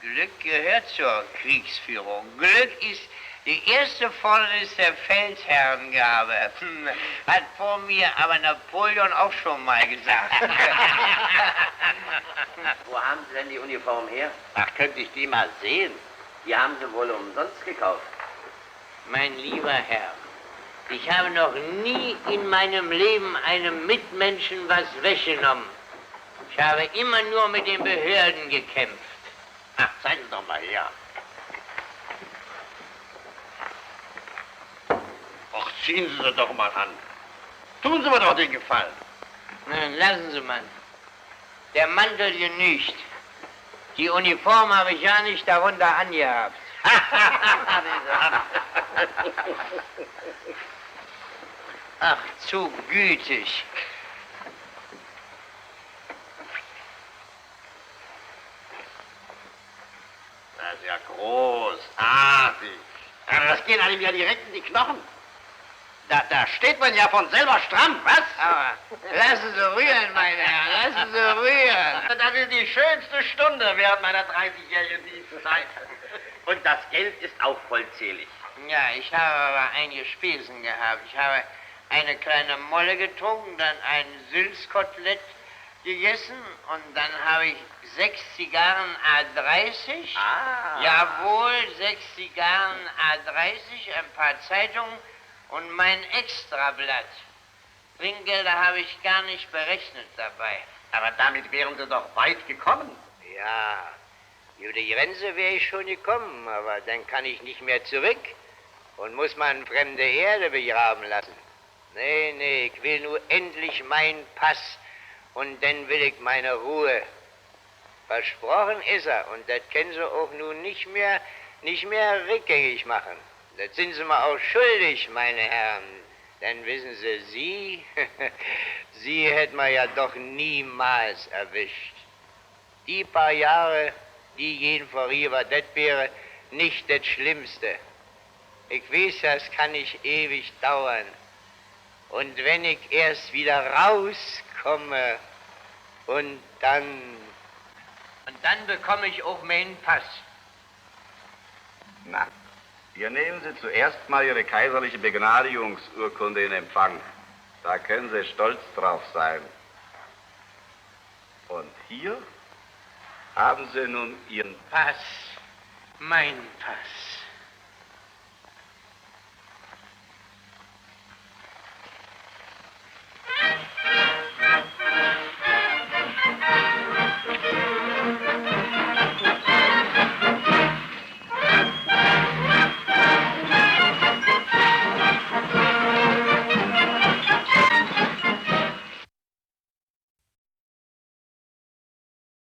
Glück gehört zur Kriegsführung. Glück ist die erste Fordernis der Feldherrengabe. Hat vor mir aber Napoleon auch schon mal gesagt. Wo haben Sie denn die Uniform her? Ach, könnte ich die mal sehen? Die haben Sie wohl umsonst gekauft. Mein lieber Herr, ich habe noch nie in meinem Leben einem Mitmenschen was weggenommen. Ich habe immer nur mit den Behörden gekämpft. Ach, zeigen Sie doch mal her. Ach, ziehen Sie sie doch mal an. Tun Sie mir doch den Gefallen. Nein, lassen Sie mal. Der Mantel genügt. Die Uniform habe ich ja nicht darunter angehabt. Ach, zu gütig. Das ist ja großartig. Aber das geht einem ja direkt in die Knochen. Da steht man ja von selber stramm, was? Aber lassen Sie rühren, meine Herren, lassen Sie rühren. Das ist die schönste Stunde während meiner 30-jährigen Dienstzeit. Und das Geld ist auch vollzählig. Ja, ich habe aber einige Spesen gehabt. Ich habe eine kleine Molle getrunken, dann ein Sülzkotelett gegessen und dann habe ich 6 Zigarren A30. Ah. Jawohl, 6 Zigarren A30, ein paar Zeitungen und mein Extrablatt. Trinkgelder habe ich gar nicht berechnet dabei. Aber damit wären Sie doch weit gekommen. Ja, über die Grenze wäre ich schon gekommen, aber dann kann ich nicht mehr zurück und muss man fremde Erde begraben lassen. Nee, ich will nur endlich meinen Pass und dann will ich meine Ruhe. Versprochen ist er und das können Sie auch nun nicht mehr rückgängig machen. Das sind Sie mir auch schuldig, meine Herren. Denn wissen Sie, Sie hätten wir ja doch niemals erwischt. Die paar Jahre, die gehen vorüber, das wäre nicht das Schlimmste. Ich weiß, das kann nicht ewig dauern. Und wenn ich erst wieder rauskomme und dann bekomme ich auch meinen Pass. Na, hier nehmen Sie zuerst mal Ihre kaiserliche Begnadigungsurkunde in Empfang. Da können Sie stolz drauf sein. Und hier haben Sie nun Ihren Pass, mein Pass.